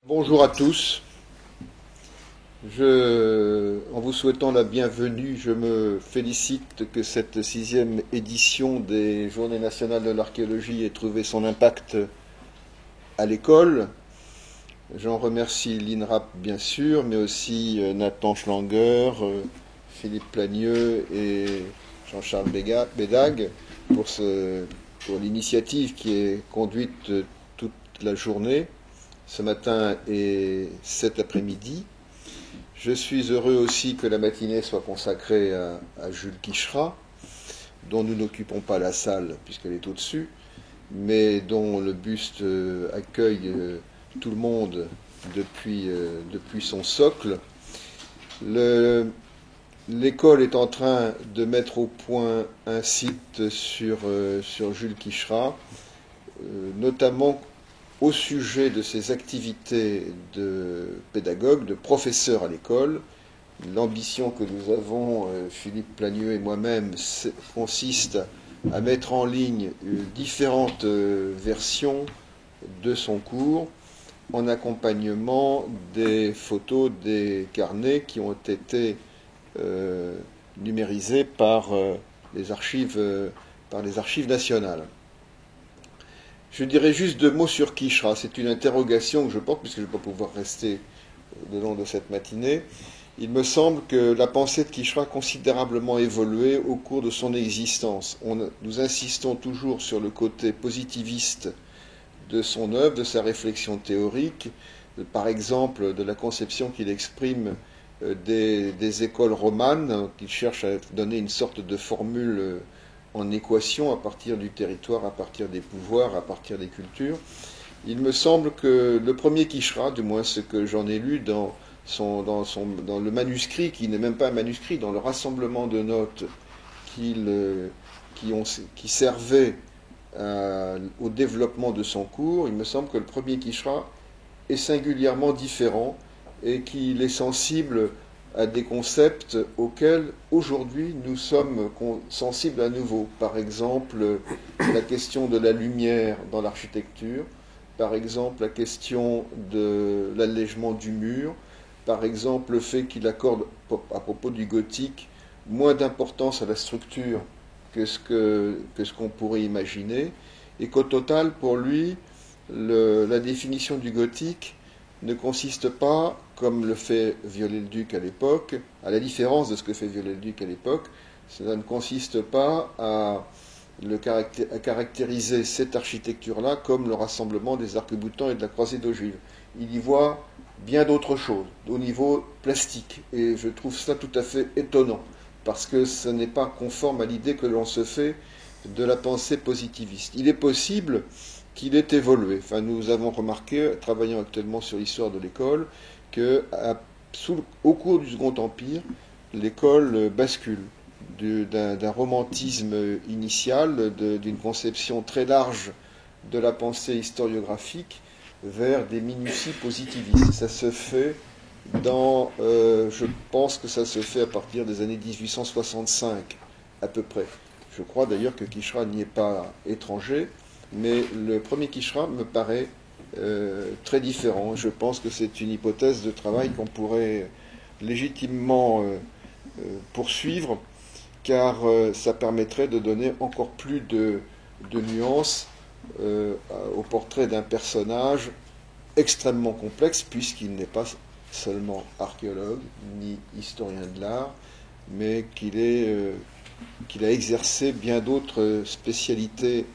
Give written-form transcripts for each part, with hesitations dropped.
Bonjour à tous. En vous souhaitant la bienvenue, je me félicite que cette sixième édition des Journées nationales de l'archéologie ait trouvé son impact à l'école. J'en remercie l'INRAP bien sûr, mais aussi Nathan Schlanger, Philippe Plagneux et Jean-Charles Bédag pour l'initiative qui est conduite toute la journée, ce matin et cet après-midi. Je suis heureux aussi que la matinée soit consacrée à Jules Quicherat, dont nous n'occupons pas la salle puisqu'elle est au-dessus, mais dont le buste accueille tout le monde depuis son socle. L'école est en train de mettre au point un site sur Jules Quicherat, notamment au sujet de ses activités de pédagogue, de professeur à l'école. L'ambition que nous avons, Philippe Plagneux et moi-même, consiste à mettre en ligne différentes versions de son cours en accompagnement des photos des carnets qui ont été numérisés par les archives nationales. Je dirais juste deux mots sur Quicherat. C'est une interrogation que je porte, puisque je ne vais pas pouvoir rester le long de cette matinée. Il me semble que la pensée de Quicherat a considérablement évolué au cours de son existence. Nous insistons toujours sur le côté positiviste de son œuvre, de sa réflexion théorique, par exemple de la conception qu'il exprime des écoles romanes, qu'il cherche à donner une sorte de formule en équation à partir du territoire, à partir des pouvoirs, à partir des cultures. Il me semble que le premier Quicherat, du moins ce que j'en ai lu dans le manuscrit, qui n'est même pas un manuscrit, dans le rassemblement de notes qui servait au développement de son cours, il me semble que le premier Quicherat est singulièrement différent et qu'il est sensible à des concepts auxquels aujourd'hui nous sommes sensibles à nouveau. Par exemple, la question de la lumière dans l'architecture, par exemple la question de l'allègement du mur, par exemple le fait qu'il accorde, à propos du gothique, moins d'importance à la structure que ce qu'on pourrait imaginer, et qu'au total, pour lui, la définition du gothique ne consiste pas, comme le fait Viollet-le-Duc à l'époque, à la différence de ce que fait Viollet-le-Duc à l'époque, cela ne consiste pas à caractériser cette architecture-là comme le rassemblement des arcs-boutants et de la croisée d'ogive. Il y voit bien d'autres choses, au niveau plastique, et je trouve cela tout à fait étonnant, parce que ce n'est pas conforme à l'idée que l'on se fait de la pensée positiviste. Il est possible qu'il ait évolué. Enfin, nous avons remarqué, travaillant actuellement sur l'histoire de l'école, qu'au cours du Second Empire, l'école bascule d'un romantisme initial, d'une conception très large de la pensée historiographique, vers des minuties positivistes. Ça se fait je pense que ça se fait à partir des années 1865, à peu près. Je crois d'ailleurs que Quicherat n'y est pas étranger, mais le premier Quicherat me paraît très différent. Je pense que c'est une hypothèse de travail qu'on pourrait légitimement poursuivre, car ça permettrait de donner encore plus de nuances au portrait d'un personnage extrêmement complexe, puisqu'il n'est pas seulement archéologue ni historien de l'art, mais qu'il a exercé bien d'autres spécialités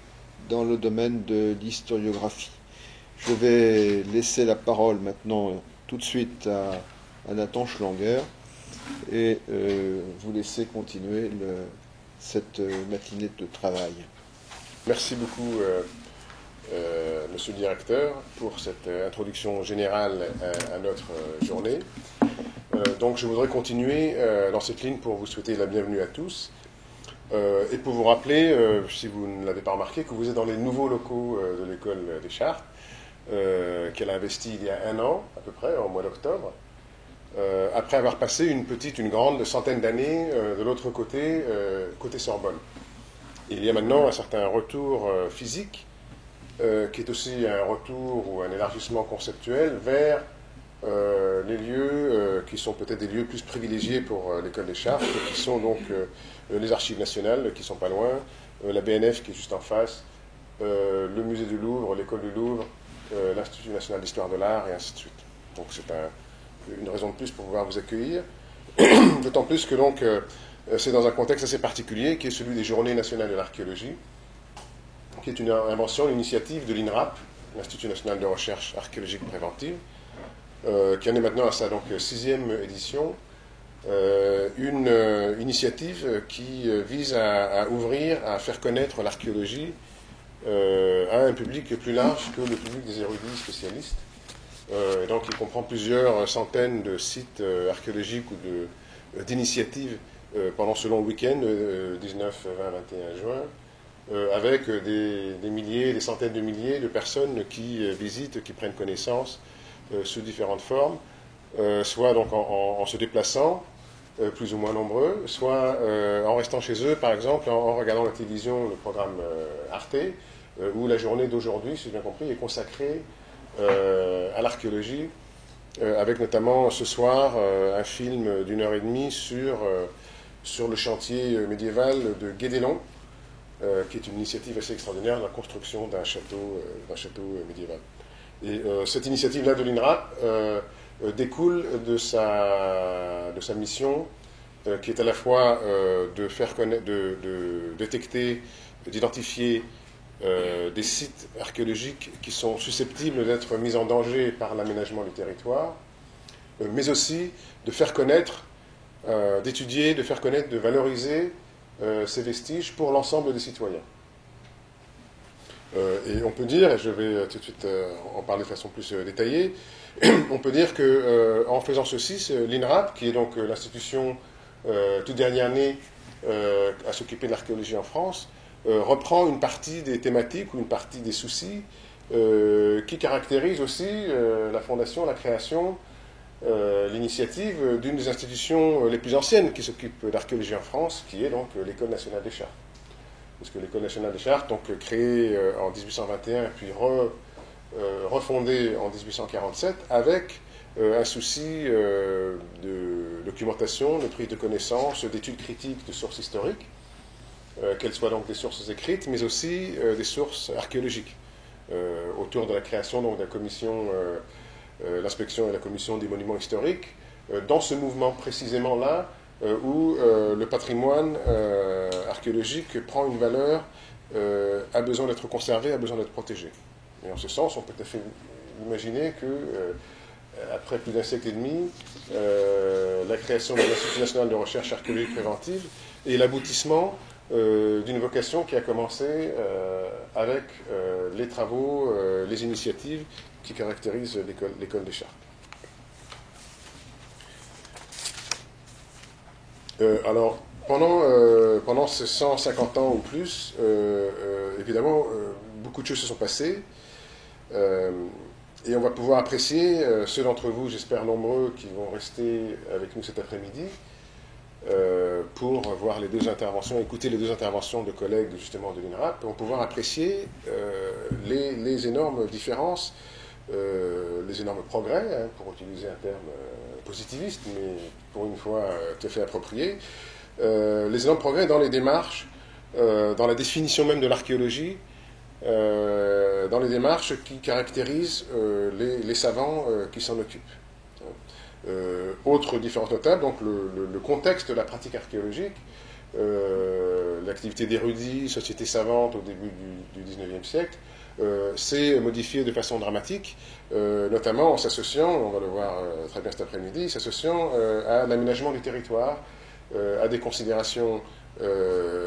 dans le domaine de l'historiographie. Je vais laisser la parole maintenant tout de suite à Nathan Schlanger et vous laisser continuer cette matinée de travail. Merci beaucoup, Monsieur le Directeur, pour cette introduction générale à notre journée. Donc je voudrais continuer dans cette ligne pour vous souhaiter la bienvenue à tous et pour vous rappeler, si vous ne l'avez pas remarqué, que vous êtes dans les nouveaux locaux de l'école des Chartes, qu'elle a investi il y a un an à peu près, en mois d'octobre, après avoir passé une grande centaine d'années de l'autre côté, côté Sorbonne. Il y a maintenant un certain retour physique qui est aussi un retour ou un élargissement conceptuel vers les lieux qui sont peut-être des lieux plus privilégiés pour l'école des Chartes, qui sont donc les archives nationales qui sont pas loin, la BNF qui est juste en face, le musée du Louvre, l'école du Louvre, l'Institut national d'histoire de l'art et ainsi de suite. Donc c'est une raison de plus pour pouvoir vous accueillir, d'autant plus que donc c'est dans un contexte assez particulier qui est celui des Journées nationales de l'archéologie, qui est une invention, une initiative de l'INRAP, l'Institut national de recherche archéologique préventive, qui en est maintenant à sa donc 6e édition, une initiative qui vise à ouvrir, à faire connaître l'archéologie à un public plus large que le public des érudits spécialistes. Donc il comprend plusieurs centaines de sites archéologiques ou d'initiatives pendant ce long week-end, 19, 20, 21 juin, avec des milliers, des centaines de milliers de personnes qui visitent, qui prennent connaissance sous différentes formes, soit donc en se déplaçant, plus ou moins nombreux, soit en restant chez eux, par exemple, en regardant la télévision, le programme Arte, où la journée d'aujourd'hui, si j'ai bien compris, est consacrée à l'archéologie, avec notamment ce soir un film d'1h30 sur le chantier médiéval de Guédelon, qui est une initiative assez extraordinaire de la construction d'un château médiéval. Et cette initiative-là de l'INRAP découle de sa mission, qui est à la fois de faire connaître, de détecter, d'identifier des sites archéologiques qui sont susceptibles d'être mis en danger par l'aménagement du territoire, mais aussi de faire connaître, d'étudier, de faire connaître, de valoriser ces vestiges pour l'ensemble des citoyens. Et on peut dire, et je vais tout de suite en parler de façon plus détaillée, on peut dire qu'en faisant ceci, l'INRAP, qui est donc l'institution toute dernière née à s'occuper de l'archéologie en France, reprend une partie des thématiques ou une partie des soucis qui caractérisent aussi la fondation, la création, l'initiative d'une des institutions les plus anciennes qui s'occupe d'archéologie en France, qui est donc l'École nationale des Chartes. Parce que l'École nationale des Chartes, donc créée en 1821 puis refondée en 1847, avec un souci de documentation, de prise de connaissances, d'études critiques de sources historiques, qu'elles soient donc des sources écrites, mais aussi des sources archéologiques, autour de la création donc, de la commission, l'inspection et la commission des monuments historiques, dans ce mouvement précisément-là, où le patrimoine archéologique prend une valeur, a besoin d'être conservé, a besoin d'être protégé. Et en ce sens, on peut tout à fait imaginer que, après plus d'un siècle et demi, la création de l'Institut national de recherche archéologique préventive est l'aboutissement d'une vocation qui a commencé avec les travaux, les initiatives qui caractérisent l'école des Chartes. Alors, pendant ces 150 ans ou plus, évidemment, beaucoup de choses se sont passées, et on va pouvoir apprécier, ceux d'entre vous, j'espère nombreux, qui vont rester avec nous cet après-midi, pour voir les deux interventions, écouter les deux interventions de collègues justement de l'INRAP, vont pouvoir apprécier les énormes différences, les énormes progrès, hein, pour utiliser un terme positiviste, mais pour une fois tout à fait approprié, les énormes progrès dans les démarches, dans la définition même de l'archéologie, dans les démarches qui caractérisent les savants qui s'en occupent. Autre différence notable, donc le contexte de la pratique archéologique, l'activité d'érudits, sociétés savantes au début du XIXe siècle, s'est modifiée de façon dramatique, notamment en s'associant, on va le voir très bien cet après-midi, s'associant à l'aménagement du territoire, à des considérations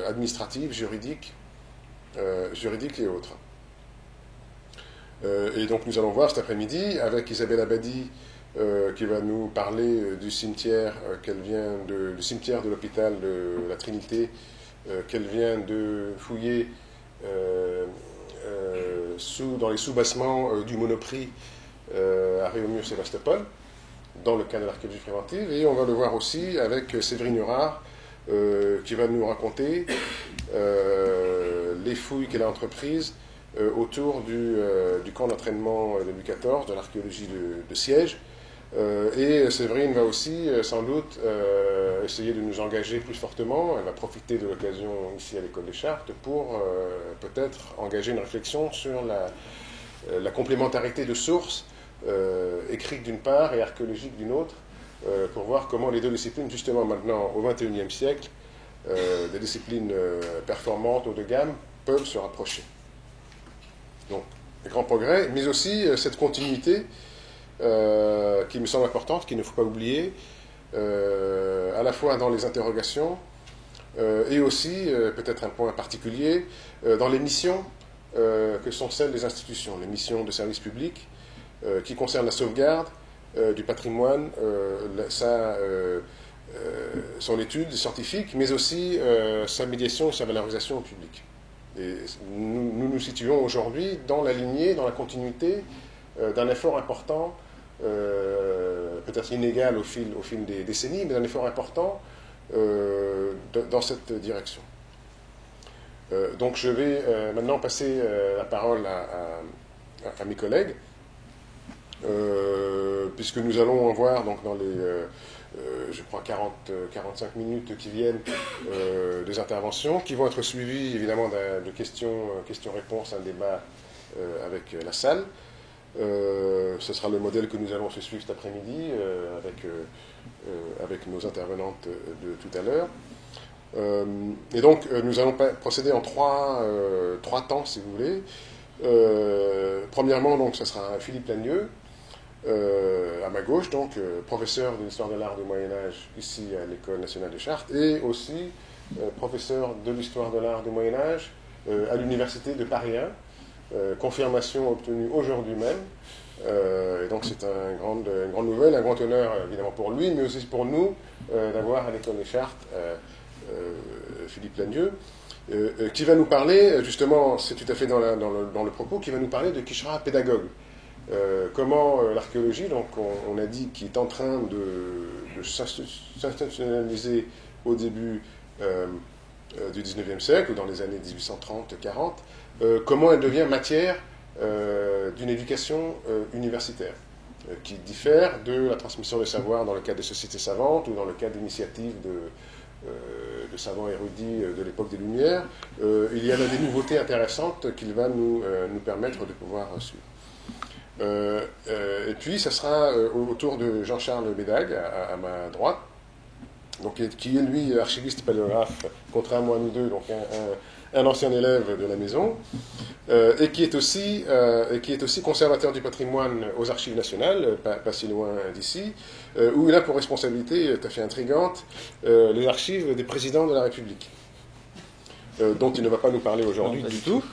administratives, juridiques et autres. Et donc nous allons voir cet après-midi avec Isabelle Abadi, qui va nous parler du cimetière du cimetière de l'hôpital de la Trinité, qu'elle vient de fouiller dans les sous-bassements du Monoprix à Réaumur-Sébastopol, dans le cadre de l'archéologie préventive. Et on va le voir aussi avec Séverine Hurard, qui va nous raconter les fouilles qu'elle a entreprises autour du camp d'entraînement de Louis XIV, de l'archéologie de Siège. Et Séverine va aussi, sans doute, essayer de nous engager plus fortement. Elle va profiter de l'occasion ici à l'École des Chartes pour peut-être engager une réflexion sur la complémentarité de sources écrites d'une part et archéologiques d'une autre, pour voir comment les deux disciplines, justement maintenant au XXIe siècle, des disciplines performantes, haut de gamme, peuvent se rapprocher. Donc, des grands progrès, mais aussi cette continuité qui me semble importante, qu'il ne faut pas oublier, à la fois dans les interrogations et aussi, peut-être un point particulier, dans les missions que sont celles des institutions, les missions de service public qui concernent la sauvegarde du patrimoine, son étude scientifique, mais aussi sa médiation et sa valorisation au public. Et nous nous situons aujourd'hui dans la lignée, dans la continuité d'un effort important, peut-être inégal au fil des décennies, mais d'un effort important dans cette direction. Donc je vais maintenant passer la parole à mes collègues, puisque nous allons en voir donc, dans les, je crois, 40-45 minutes qui viennent des interventions, qui vont être suivies évidemment de questions-réponses, un débat avec la salle. Ce sera le modèle que nous allons se suivre cet après-midi avec nos intervenantes de tout à l'heure. Et donc, nous allons procéder en trois temps, si vous voulez. Premièrement, donc, ce sera Philippe Lagnieu, à ma gauche, donc, professeur de l'histoire de l'art du Moyen-Âge ici à l'École nationale des Chartes, et aussi professeur de l'histoire de l'art du Moyen-Âge à l'Université de Paris 1. Confirmation obtenue aujourd'hui même. Et donc c'est une grande nouvelle, un grand honneur évidemment pour lui, mais aussi pour nous d'avoir à l'École des Chartes Philippe Lagnieu, qui va nous parler, justement, c'est tout à fait dans le propos, qui va nous parler de Quicherat pédagogue. Comment l'archéologie, donc on a dit, qui est en train de s'institutionnaliser au début du XIXe siècle, ou dans les années 1830-40, comment elle devient matière d'une éducation universitaire, qui diffère de la transmission des savoirs dans le cadre des sociétés savantes ou dans le cadre d'initiatives de savants érudits de l'époque des Lumières. Il y a là des nouveautés intéressantes qu'il va nous permettre de pouvoir suivre. Et puis, ça sera au tour de Jean-Charles Bédague, à ma droite, donc, qui est, lui, archiviste paléographe, contrairement à nous deux, donc un ancien élève de la maison, et qui est aussi conservateur du patrimoine aux Archives nationales, pas si loin d'ici, où il a pour responsabilité tout à fait intrigante les archives des présidents de la République, dont il ne va pas nous parler aujourd'hui du tout,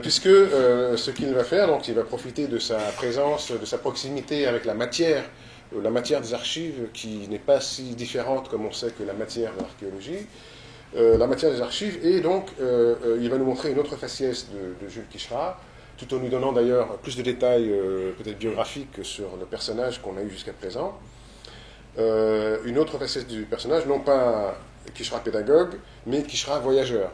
puisque ce qu'il va faire, donc il va profiter de sa présence, de sa proximité avec la matière des archives, qui n'est pas si différente comme on sait que la matière de l'archéologie, la matière des archives, et donc il va nous montrer une autre faciès de Jules Quicherat, tout en nous donnant d'ailleurs plus de détails peut-être biographiques sur le personnage qu'on a eu jusqu'à présent. Une autre faciès du personnage, non pas Quicherat pédagogue, mais Quicherat voyageur.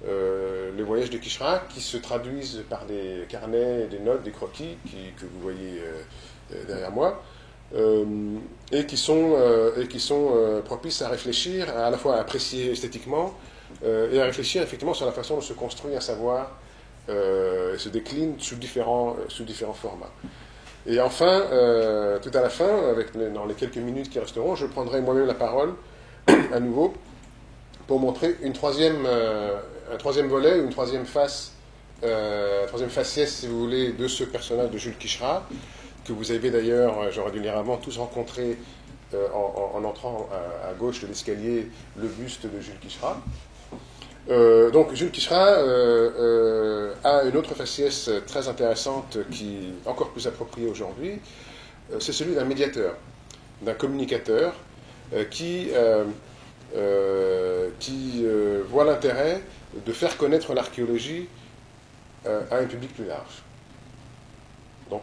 Les voyages de Quicherat qui se traduisent par des carnets, des notes, des croquis que vous voyez derrière moi, et qui sont propices à réfléchir, à la fois à apprécier esthétiquement et à réfléchir effectivement sur la façon dont se construit un savoir et se décline sous différents formats. Et enfin, tout à la fin, dans les quelques minutes qui resteront, je prendrai moi-même la parole à nouveau pour montrer un troisième volet, une troisième face, troisième faciès, si vous voulez, de ce personnage de Jules Quicherat, que vous avez d'ailleurs, j'aurais dû dire avant, tous rencontré en entrant à gauche de l'escalier, le buste de Jules Quicherat. Donc Jules Quicherat a une autre faciès très intéressante, qui est encore plus appropriée aujourd'hui, c'est celui d'un médiateur, d'un communicateur qui voit l'intérêt de faire connaître l'archéologie à un public plus large. Donc,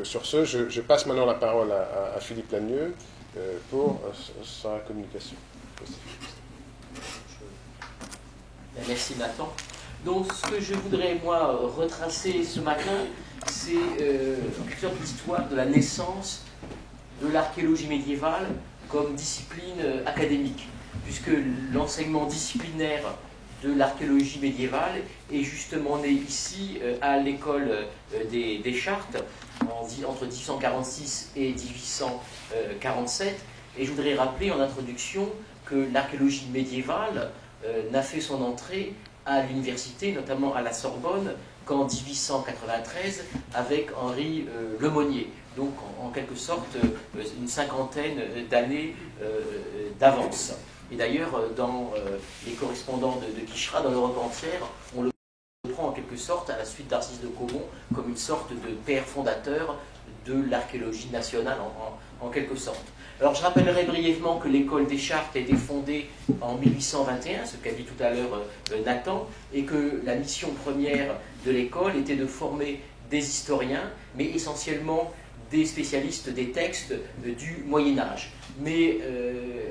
sur ce, je passe maintenant la parole à Philippe Lagnieu pour sa communication. Merci Nathan. Donc ce que je voudrais, moi, retracer ce matin, c'est en quelque sorte l'histoire de la naissance de l'archéologie médiévale comme discipline académique, puisque l'enseignement disciplinaire de l'archéologie médiévale est justement né ici à l'école des Chartes entre 1846 et 1847. Et je voudrais rappeler en introduction que l'archéologie médiévale n'a fait son entrée à l'université, notamment à la Sorbonne, qu'en 1893 avec Henri Lemonnier. Donc en quelque sorte une cinquantaine d'années d'avance. Et d'ailleurs, dans les correspondants de Quicherat, dans l'Europe entière, on le prend en quelque sorte, à la suite d'Arcis de Caumont, comme une sorte de père fondateur de l'archéologie nationale, en quelque sorte. Alors je rappellerai brièvement que l'école des Chartes a été fondée en 1821, ce qu'a dit tout à l'heure Nathan, et que la mission première de l'école était de former des historiens, mais essentiellement des spécialistes des textes du Moyen-Âge. Mais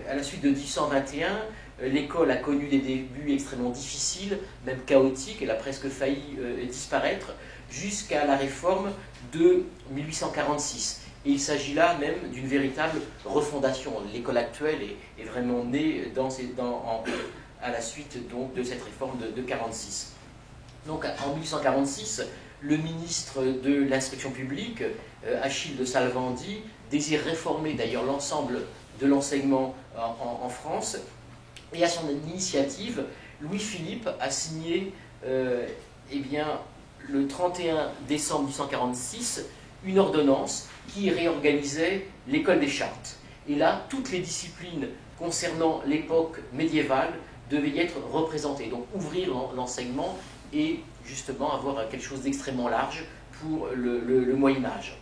à la suite de 1821, l'école a connu des débuts extrêmement difficiles, même chaotiques, elle a presque failli disparaître, jusqu'à la réforme de 1846. Et il s'agit là même d'une véritable refondation. L'école actuelle est vraiment née à la suite donc, de cette réforme de 1946. Donc en 1846, le ministre de l'Instruction publique, Achille de Salvandi, désire réformer d'ailleurs l'ensemble de l'enseignement en France. Et à son initiative, Louis-Philippe a signé le 31 décembre 1846 une ordonnance qui réorganisait l'école des Chartes. Et là, toutes les disciplines concernant l'époque médiévale devaient y être représentées. Donc ouvrir l'enseignement et justement avoir quelque chose d'extrêmement large pour le Moyen-Âge.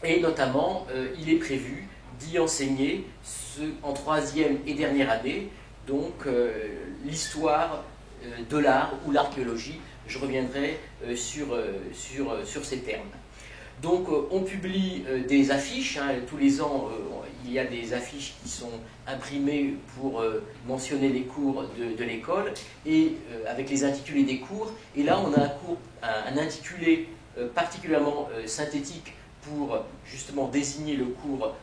Et notamment, il est prévu d'y enseigner en troisième et dernière année, donc l'histoire de l'art ou l'archéologie. Je reviendrai sur ces termes. Donc on publie des affiches, hein, tous les ans il y a des affiches qui sont imprimées pour mentionner les cours de l'école, et avec les intitulés des cours, et là on a un intitulé particulièrement synthétique pour justement désigner le cours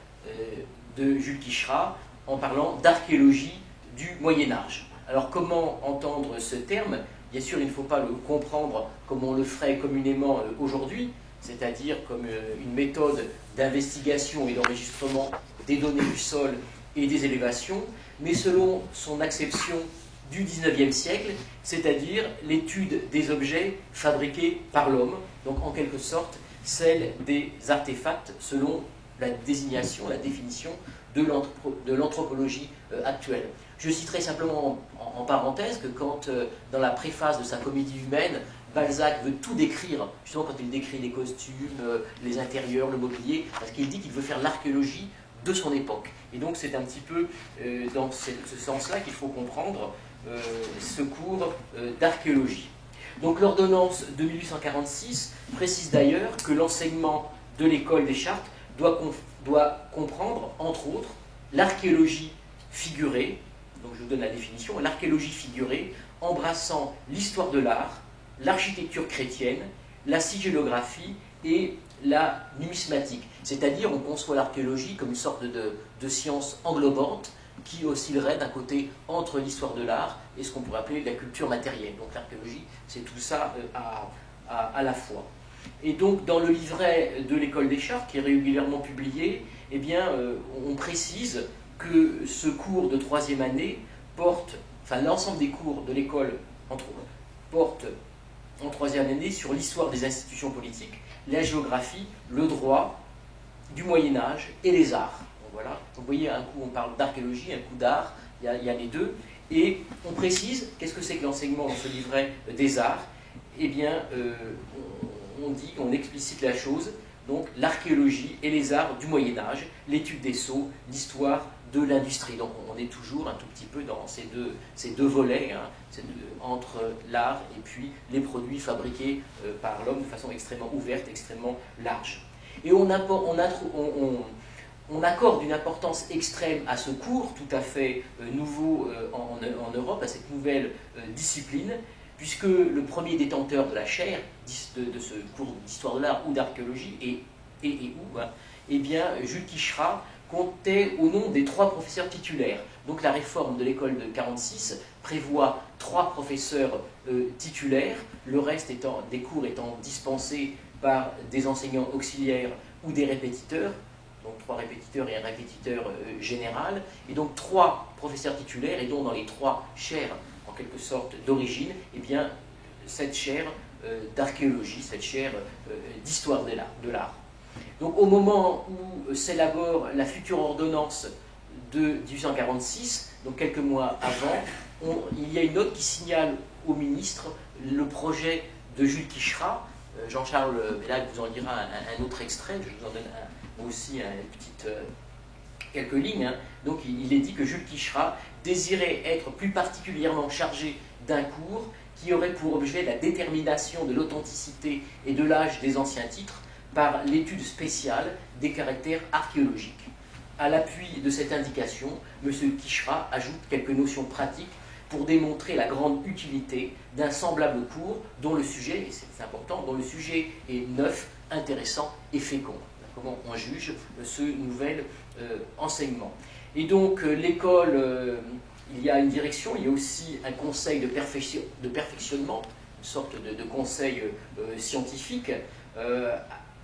de Jules Quicherat en parlant d'archéologie du Moyen-Âge. Alors comment entendre ce terme? Bien sûr il ne faut pas le comprendre comme on le ferait communément aujourd'hui, c'est-à-dire comme une méthode d'investigation et d'enregistrement des données du sol et des élévations, mais selon son acception du XIXe siècle, c'est-à-dire l'étude des objets fabriqués par l'homme, donc en quelque sorte celle des artefacts selon la désignation, la définition de l'anthropologie actuelle. Je citerai simplement en parenthèse que quand, dans la préface de sa Comédie humaine, Balzac veut tout décrire, justement quand il décrit les costumes, les intérieurs, le mobilier, parce qu'il dit qu'il veut faire l'archéologie de son époque. Et donc c'est un petit peu dans ce sens-là qu'il faut comprendre ce cours d'archéologie. Donc l'ordonnance de 1846 précise d'ailleurs que l'enseignement de l'école des Chartes doit comprendre, entre autres, l'archéologie figurée, donc je vous donne la définition, l'archéologie figurée embrassant l'histoire de l'art, l'architecture chrétienne, la sigillographie et la numismatique. C'est-à-dire, on conçoit l'archéologie comme une sorte de science englobante qui oscillerait d'un côté entre l'histoire de l'art et ce qu'on pourrait appeler la culture matérielle. Donc l'archéologie, c'est tout ça à la fois. Et donc, dans le livret de l'École des Chartes, qui est régulièrement publié, eh bien, on précise que ce cours de troisième année porte, enfin l'ensemble des cours de l'école porte en troisième année sur l'histoire des institutions politiques, la géographie, le droit, du Moyen-Âge et les arts. Donc, voilà. Donc, vous voyez, un coup on parle d'archéologie, un coup d'art, il y a les deux. Et on précise, qu'est-ce que c'est que l'enseignement dans ce livret des arts? Eh bien, on explicite la chose, donc l'archéologie et les arts du Moyen-Âge, l'étude des sceaux, l'histoire de l'industrie. Donc on est toujours un tout petit peu dans ces deux volets, hein, entre l'art et puis les produits fabriqués par l'homme de façon extrêmement ouverte, extrêmement large. Et on accorde une importance extrême à ce cours, tout à fait nouveau en Europe, à cette nouvelle discipline, puisque le premier détenteur de la chaire, de ce cours d'histoire de l'art ou d'archéologie, eh bien, Jules Quicherat comptait au nom des 3 professeurs titulaires. Donc la réforme de l'école de 1946 prévoit 3 professeurs titulaires, le reste des cours étant dispensés par des enseignants auxiliaires ou des répétiteurs, donc 3 répétiteurs et un répétiteur général, et donc 3 professeurs titulaires, et dont dans les 3 chaires, en quelque sorte, d'origine, eh bien, cette chaire d'archéologie, cette chaire d'histoire de l'art. Donc au moment où s'élabore la future ordonnance de 1846, donc quelques mois avant, il y a une note qui signale au ministre le projet de Jules Quicherat. Jean-Charles Bellac vous en lira un autre extrait, je vous en donne moi aussi quelques lignes. Donc il est dit que Jules Quicherat désirait être plus particulièrement chargé d'un cours qui aurait pour objet la détermination de l'authenticité et de l'âge des anciens titres par l'étude spéciale des caractères archéologiques. À l'appui de cette indication, M. Quicherat ajoute quelques notions pratiques pour démontrer la grande utilité d'un semblable cours dont le sujet, et c'est important, dont le sujet est neuf, intéressant et fécond. Comment on juge ce nouvel enseignement. Et donc l'école, il y a une direction, il y a aussi un conseil de perfectionnement, une sorte de conseil scientifique,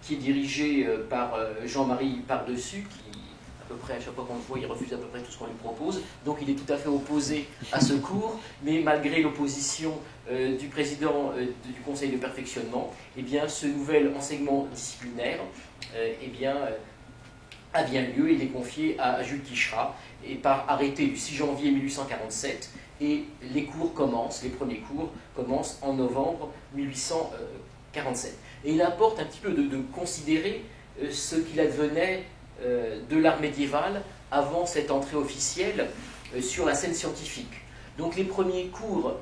qui est dirigé par Jean-Marie Pardessus, qui, à peu près, à chaque fois qu'on le voit, il refuse à peu près tout ce qu'on lui propose. Donc il est tout à fait opposé à ce cours, mais malgré l'opposition du président du conseil de perfectionnement, eh bien, ce nouvel enseignement disciplinaire a bien lieu. Il est confié à Jules Quicherat, et par arrêté du 6 janvier 1847, et les premiers cours commencent en novembre 1847. Et il importe un petit peu de considérer ce qu'il advenait de l'art médiéval avant cette entrée officielle sur la scène scientifique. Donc les premiers cours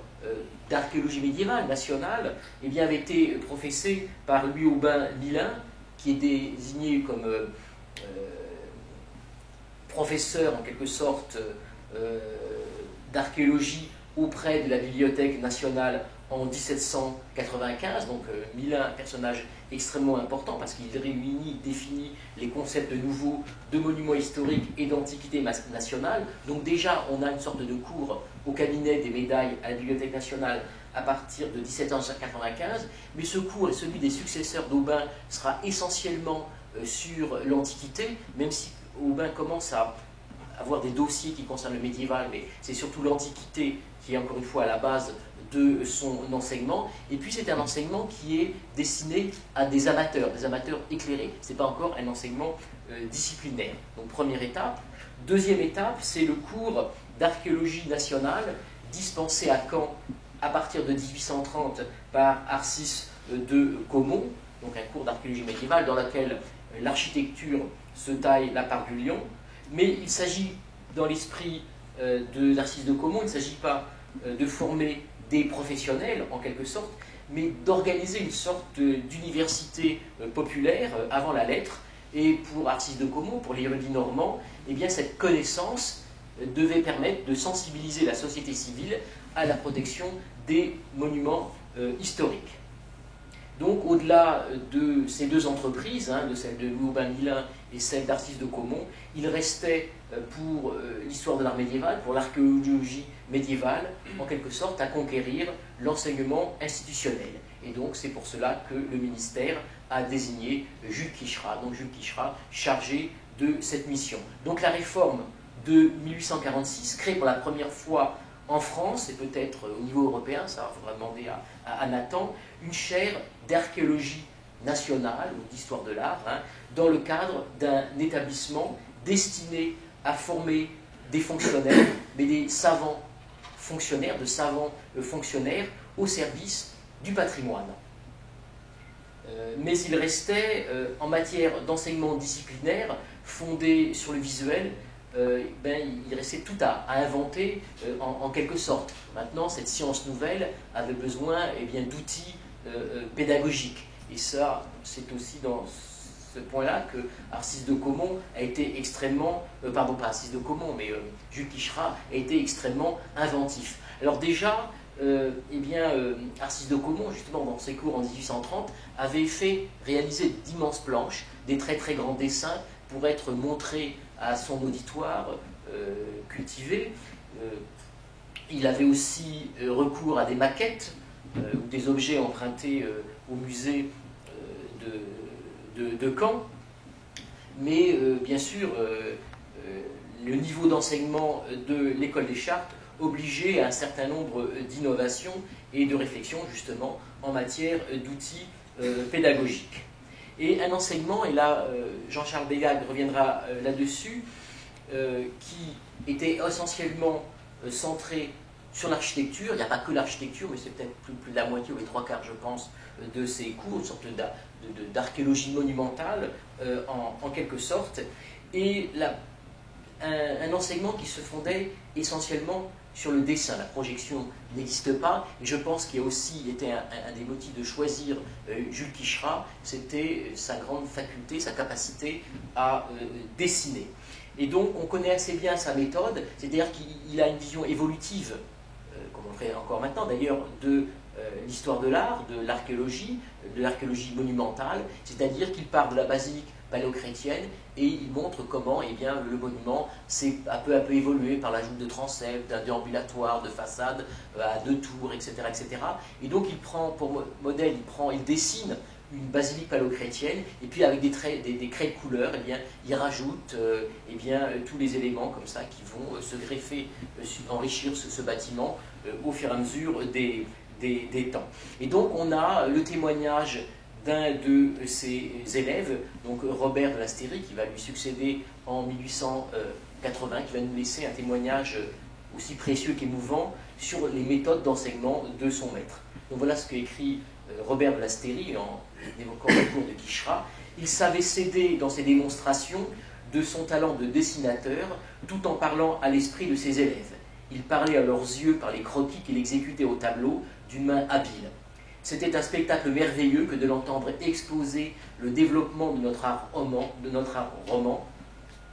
d'archéologie médiévale nationale avaient été professés par Louis Aubin Milin, qui est désigné comme professeur en quelque sorte d'archéologie auprès de la Bibliothèque nationale en 1795. Donc Milin, un personnage extrêmement important parce qu'il réunit, définit les concepts nouveaux de monuments historiques et d'antiquité nationale. Donc déjà, on a une sorte de cours au cabinet des médailles à la Bibliothèque nationale à partir de 1795, mais ce cours et celui des successeurs d'Aubin sera essentiellement sur l'Antiquité, même si Aubin commence à avoir des dossiers qui concernent le médiéval, mais c'est surtout l'Antiquité qui est encore une fois à la base de son enseignement. Et puis c'est un enseignement qui est destiné à des amateurs éclairés. Ce n'est pas encore un enseignement disciplinaire. Donc première étape. Deuxième étape, c'est le cours d'archéologie nationale dispensé à Caen à partir de 1830 par Arcis de Caumont, donc un cours d'archéologie médiévale dans lequel l'architecture se taille la part du lion. Mais il s'agit, dans l'esprit de Narcisse de Caumont, il ne s'agit pas de former des professionnels, en quelque sorte, mais d'organiser une sorte d'université populaire avant la lettre. Et pour Narcisse de Caumont, pour l'érudit normand, eh bien, cette connaissance devait permettre de sensibiliser la société civile à la protection des monuments historiques. Donc, au-delà de ces deux entreprises, de celle de Louis Aubin Milin et celle d'Arcis de Caumont, il restait pour l'histoire de l'art médiéval, pour l'archéologie médiévale, en quelque sorte, à conquérir l'enseignement institutionnel. Et donc, c'est pour cela que le ministère a désigné Jules Quicherat, donc Jules Quicherat, chargé de cette mission. Donc, la réforme de 1846 crée pour la première fois en France, et peut-être au niveau européen, ça faudra demander à Nathan, une chaire d'archéologie nationale ou d'histoire de l'art, dans le cadre d'un établissement destiné à former des fonctionnaires, mais des savants fonctionnaires, de savants fonctionnaires au service du patrimoine. Mais il restait, en matière d'enseignement disciplinaire, fondé sur le visuel, il restait tout à inventer en quelque sorte. Maintenant, cette science nouvelle avait besoin d'outils pédagogiques. Et ça, c'est aussi dans ce point-là que Arcis de Caumont a été extrêmement, pardon, pas Arcis de Caumont, mais Jules Quicherat a été extrêmement inventif. Alors déjà, Arcis de Caumont, justement dans ses cours en 1830, avait réalisé d'immenses planches, des très très grands dessins pour être montrés à son auditoire cultivé. Il avait aussi recours à des maquettes ou des objets empruntés au musée de Caen. Mais bien sûr, le niveau d'enseignement de l'école des Chartes obligeait à un certain nombre d'innovations et de réflexions justement en matière d'outils pédagogiques. Et un enseignement, et là Jean-Charles Bégague reviendra là-dessus, qui était essentiellement centré sur l'architecture. Il n'y a pas que l'architecture, mais c'est peut-être plus de la moitié ou les trois quarts, je pense, de ces cours, une sorte d'archéologie monumentale en quelque sorte, et un enseignement qui se fondait essentiellement sur le dessin. La projection n'existe pas, et je pense qu'il a aussi été un des motifs de choisir Jules Quicherat, c'était sa grande faculté, sa capacité à dessiner. Et donc on connaît assez bien sa méthode, c'est-à-dire qu'il a une vision évolutive, comme on le fait encore maintenant d'ailleurs, de l'histoire de l'art, de l'archéologie monumentale, c'est-à-dire qu'il part de la basilique paléochrétienne et il montre comment le monument s'est peu à peu évolué par l'ajout de transepts, d'un déambulatoire, de façades à 2 tours, etc., etc. Et donc il prend pour modèle, il dessine une basilique paléochrétienne, et puis avec des craies de couleur, il rajoute tous les éléments comme ça qui vont se greffer, enrichir ce bâtiment au fur et à mesure des temps. Et donc on a le témoignage d'un de ses élèves, donc Robert de Lasteyrie, qui va lui succéder en 1880, qui va nous laisser un témoignage aussi précieux qu'émouvant sur les méthodes d'enseignement de son maître. Donc voilà ce qu'écrit Robert de Lasteyrie en évoquant le cours de Quicherat. Il savait s'aider dans ses démonstrations de son talent de dessinateur tout en parlant à l'esprit de ses élèves. Il parlait à leurs yeux par les croquis qu'il exécutait au tableau d'une main habile. C'était un spectacle merveilleux que de l'entendre exposer le développement de notre art roman,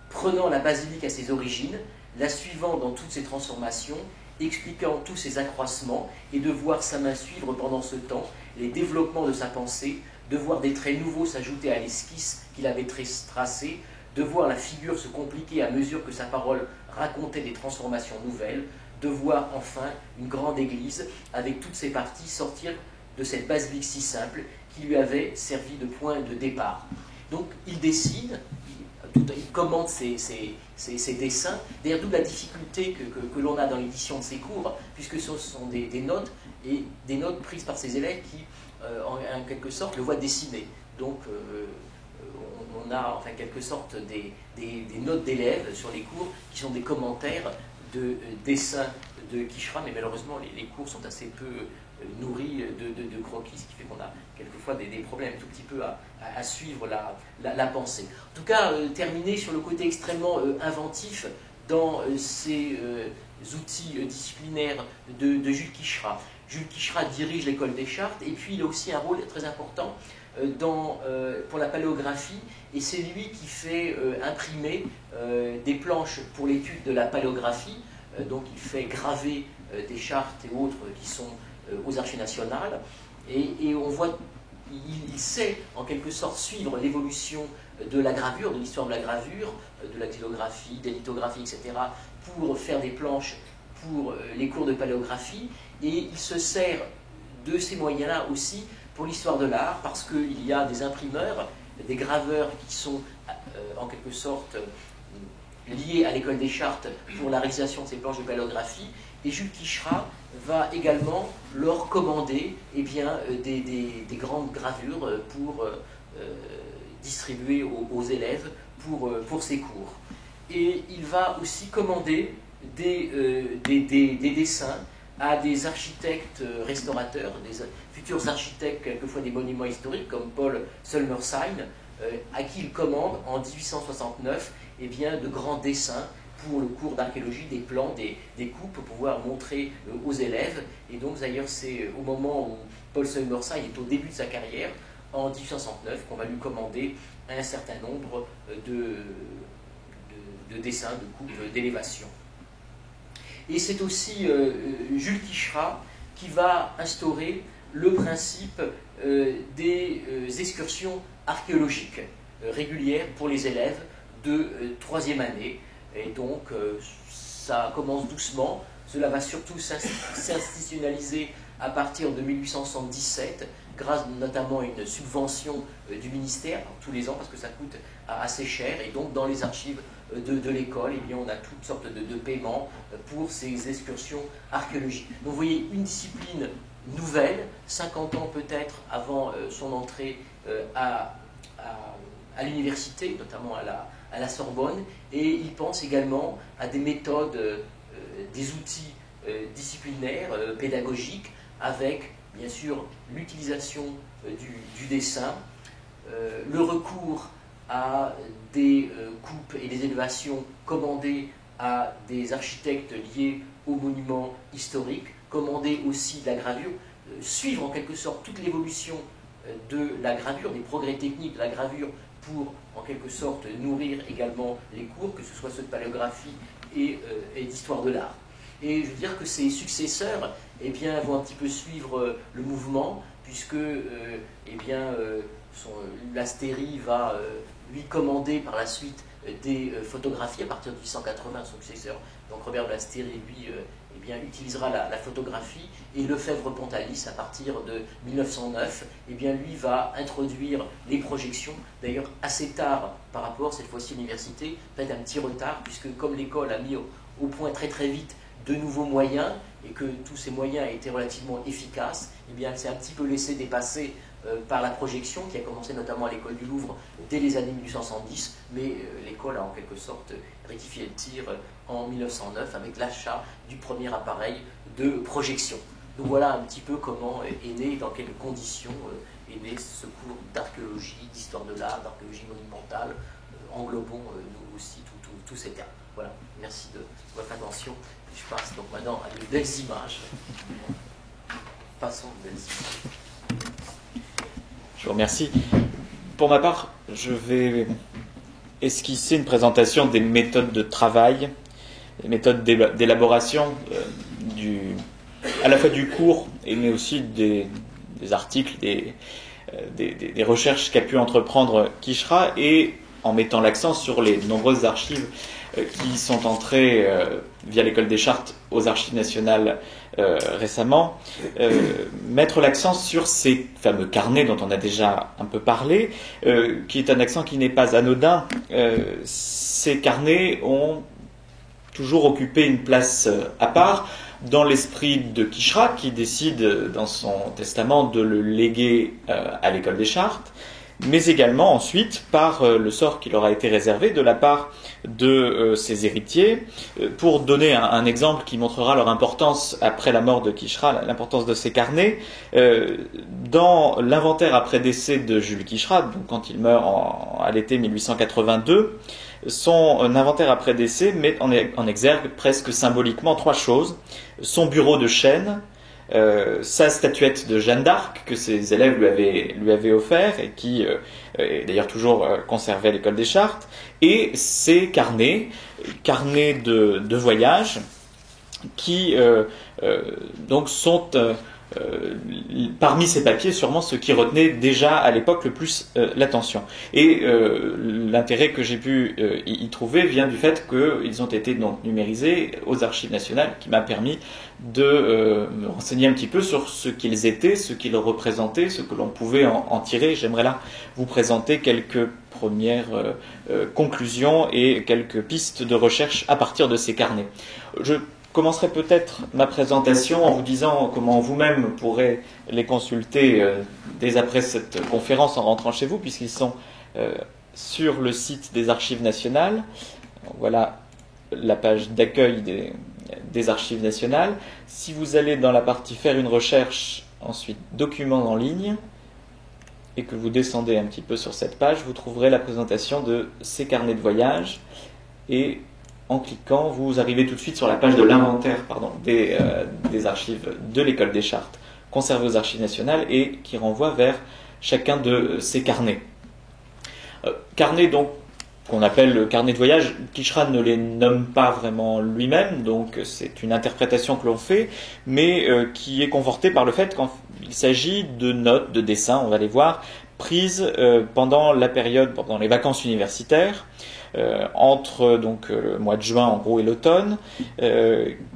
prenant la basilique à ses origines, la suivant dans toutes ses transformations, expliquant tous ses accroissements, et de voir sa main suivre pendant ce temps les développements de sa pensée, de voir des traits nouveaux s'ajouter à l'esquisse qu'il avait tracée, de voir la figure se compliquer à mesure que sa parole racontait des transformations nouvelles, de voir enfin une grande église avec toutes ses parties sortir de cette basilique si simple qui lui avait servi de point de départ. Donc il dessine, il commente ses dessins, d'ailleurs d'où la difficulté que l'on a dans l'édition de ses cours, puisque ce sont des notes, et des notes prises par ses élèves qui, en quelque sorte, le voient dessiner. Donc on a en quelque sorte des notes d'élèves sur les cours qui sont des commentaires de dessins de Quicherat, mais malheureusement les cours sont assez peu nourris de croquis, ce qui fait qu'on a quelquefois des problèmes tout petit peu à suivre la pensée. En tout cas, terminer sur le côté extrêmement inventif dans ces outils disciplinaires de Jules Quicherat. Jules Quicherat dirige l'école des Chartes, et puis il a aussi un rôle très important pour la paléographie, et c'est lui qui fait imprimer des planches pour l'étude de la paléographie. Donc il fait graver des chartes et autres qui sont aux Archives nationales, et on voit, il sait en quelque sorte suivre l'évolution de la gravure, de l'histoire de la gravure, de la xylographie, des lithographies, etc., pour faire des planches pour les cours de paléographie, et il se sert de ces moyens-là aussi pour l'histoire de l'art, parce qu'il y a des imprimeurs, des graveurs qui sont en quelque sorte liés à l'école des Chartes pour la réalisation de ces planches de paléographie, et Jules Quicherat va également leur commander des grandes gravures pour distribuer aux élèves pour ses cours. Et il va aussi commander des dessins à des architectes restaurateurs, des futurs architectes, quelquefois des monuments historiques, comme Paul Sulmersheim, à qui il commande en 1869 de grands dessins pour le cours d'archéologie, des plans, des coupes, pour pouvoir montrer aux élèves. Et donc d'ailleurs c'est au moment où Paul Sulmersheim est au début de sa carrière, en 1869, qu'on va lui commander un certain nombre de dessins, de coupes, d'élévation. Et c'est aussi Jules Quicherat qui va instaurer le principe des excursions archéologiques régulières pour les élèves de troisième année. Et donc, ça commence doucement. Cela va surtout s'institutionnaliser à partir de 1877, grâce notamment à une subvention du ministère tous les ans, parce que ça coûte assez cher. Et donc, dans les archives de l'école, eh bien, on a toutes sortes de paiements pour ces excursions archéologiques. Donc, vous voyez, une discipline nouvelle, 50 ans peut-être avant son entrée à l'université, notamment à la Sorbonne, et il pense également à des méthodes, des outils disciplinaires, pédagogiques, avec bien sûr l'utilisation du dessin, le recours à des coupes et des élévations commandées à des architectes liés aux monuments historiques, commander aussi de la gravure, suivre en quelque sorte toute l'évolution de la gravure, des progrès techniques de la gravure pour en quelque sorte nourrir également les cours, que ce soit ceux de paléographie et d'histoire de l'art. Et je veux dire que ses successeurs eh bien, vont un petit peu suivre le mouvement, puisque l'Astéry va lui commander par la suite des photographies à partir de 1880, son successeur. Donc Robert de l'Astéry, lui, utilisera la photographie, et Lefebvre-Pontalis, à partir de 1909, lui va introduire les projections, d'ailleurs assez tard par rapport, cette fois-ci, à l'université, peut-être un petit retard, puisque comme l'école a mis au point très très vite de nouveaux moyens, et que tous ces moyens étaient relativement efficaces, elle s'est un petit peu laissée dépasser par la projection, qui a commencé notamment à l'école du Louvre dès les années 1870, mais l'école a en quelque sorte rectifié le tir en 1909 avec l'achat du premier appareil de projection. Donc voilà un petit peu comment est né, dans quelles conditions est né ce cours d'archéologie, d'histoire de l'art, d'archéologie monumentale, englobons nous aussi tous ces termes. Voilà, merci de votre attention. Je passe donc maintenant à de belles images. Passons de belles images. Je vous remercie. Pour ma part, je vais esquisser une présentation des méthodes de travail, des méthodes d'élaboration à la fois du cours, mais aussi des articles, des recherches qu'a pu entreprendre Quicherat, et en mettant l'accent sur les nombreuses archives qui sont entrées via l'école des Chartes aux archives nationales récemment, mettre l'accent sur ces fameux carnets dont on a déjà un peu parlé, qui est un accent qui n'est pas anodin. Ces carnets ont toujours occupé une place à part dans l'esprit de Quicherat, qui décide dans son testament de le léguer à l'école des Chartes, mais également ensuite par le sort qui leur a été réservé de la part de ses héritiers. Pour donner un exemple qui montrera leur importance après la mort de Quicherat, l'importance de ces carnets, dans l'inventaire après décès de Jules Quicherat, donc quand il meurt à l'été 1882, son inventaire après décès met en exergue presque symboliquement trois choses: son bureau de chêne, sa statuette de Jeanne d'Arc que ses élèves lui avaient offert et qui est d'ailleurs toujours conservée à l'école des Chartes, et ses carnets de voyage qui donc sont parmi ces papiers sûrement ceux qui retenaient déjà à l'époque le plus l'attention. Et l'intérêt que j'ai pu y trouver vient du fait qu'ils ont été donc numérisés aux archives nationales, qui m'a permis de me renseigner un petit peu sur ce qu'ils étaient, ce qu'ils représentaient, ce que l'on pouvait en tirer. J'aimerais là vous présenter quelques premières conclusions et quelques pistes de recherche à partir de ces carnets. Je commencerai peut-être ma présentation en vous disant comment vous-même pourrez les consulter dès après cette conférence en rentrant chez vous, puisqu'ils sont sur le site des Archives nationales. Voilà la page d'accueil des Archives nationales. Si vous allez dans la partie faire une recherche, ensuite documents en ligne, et que vous descendez un petit peu sur cette page, vous trouverez la présentation de ces carnets de voyage, et en cliquant, vous arrivez tout de suite sur la page de l'inventaire des archives de l'école des Chartes, conservées aux Archives nationales et qui renvoie vers chacun de ces carnets. Carnets donc qu'on appelle le carnet de voyage. Quichera ne les nomme pas vraiment lui-même, donc c'est une interprétation que l'on fait, mais qui est confortée par le fait qu'il s'agit de notes, de dessins, on va les voir, prises pendant la période, pendant les vacances universitaires, entre donc le mois de juin en gros et l'automne,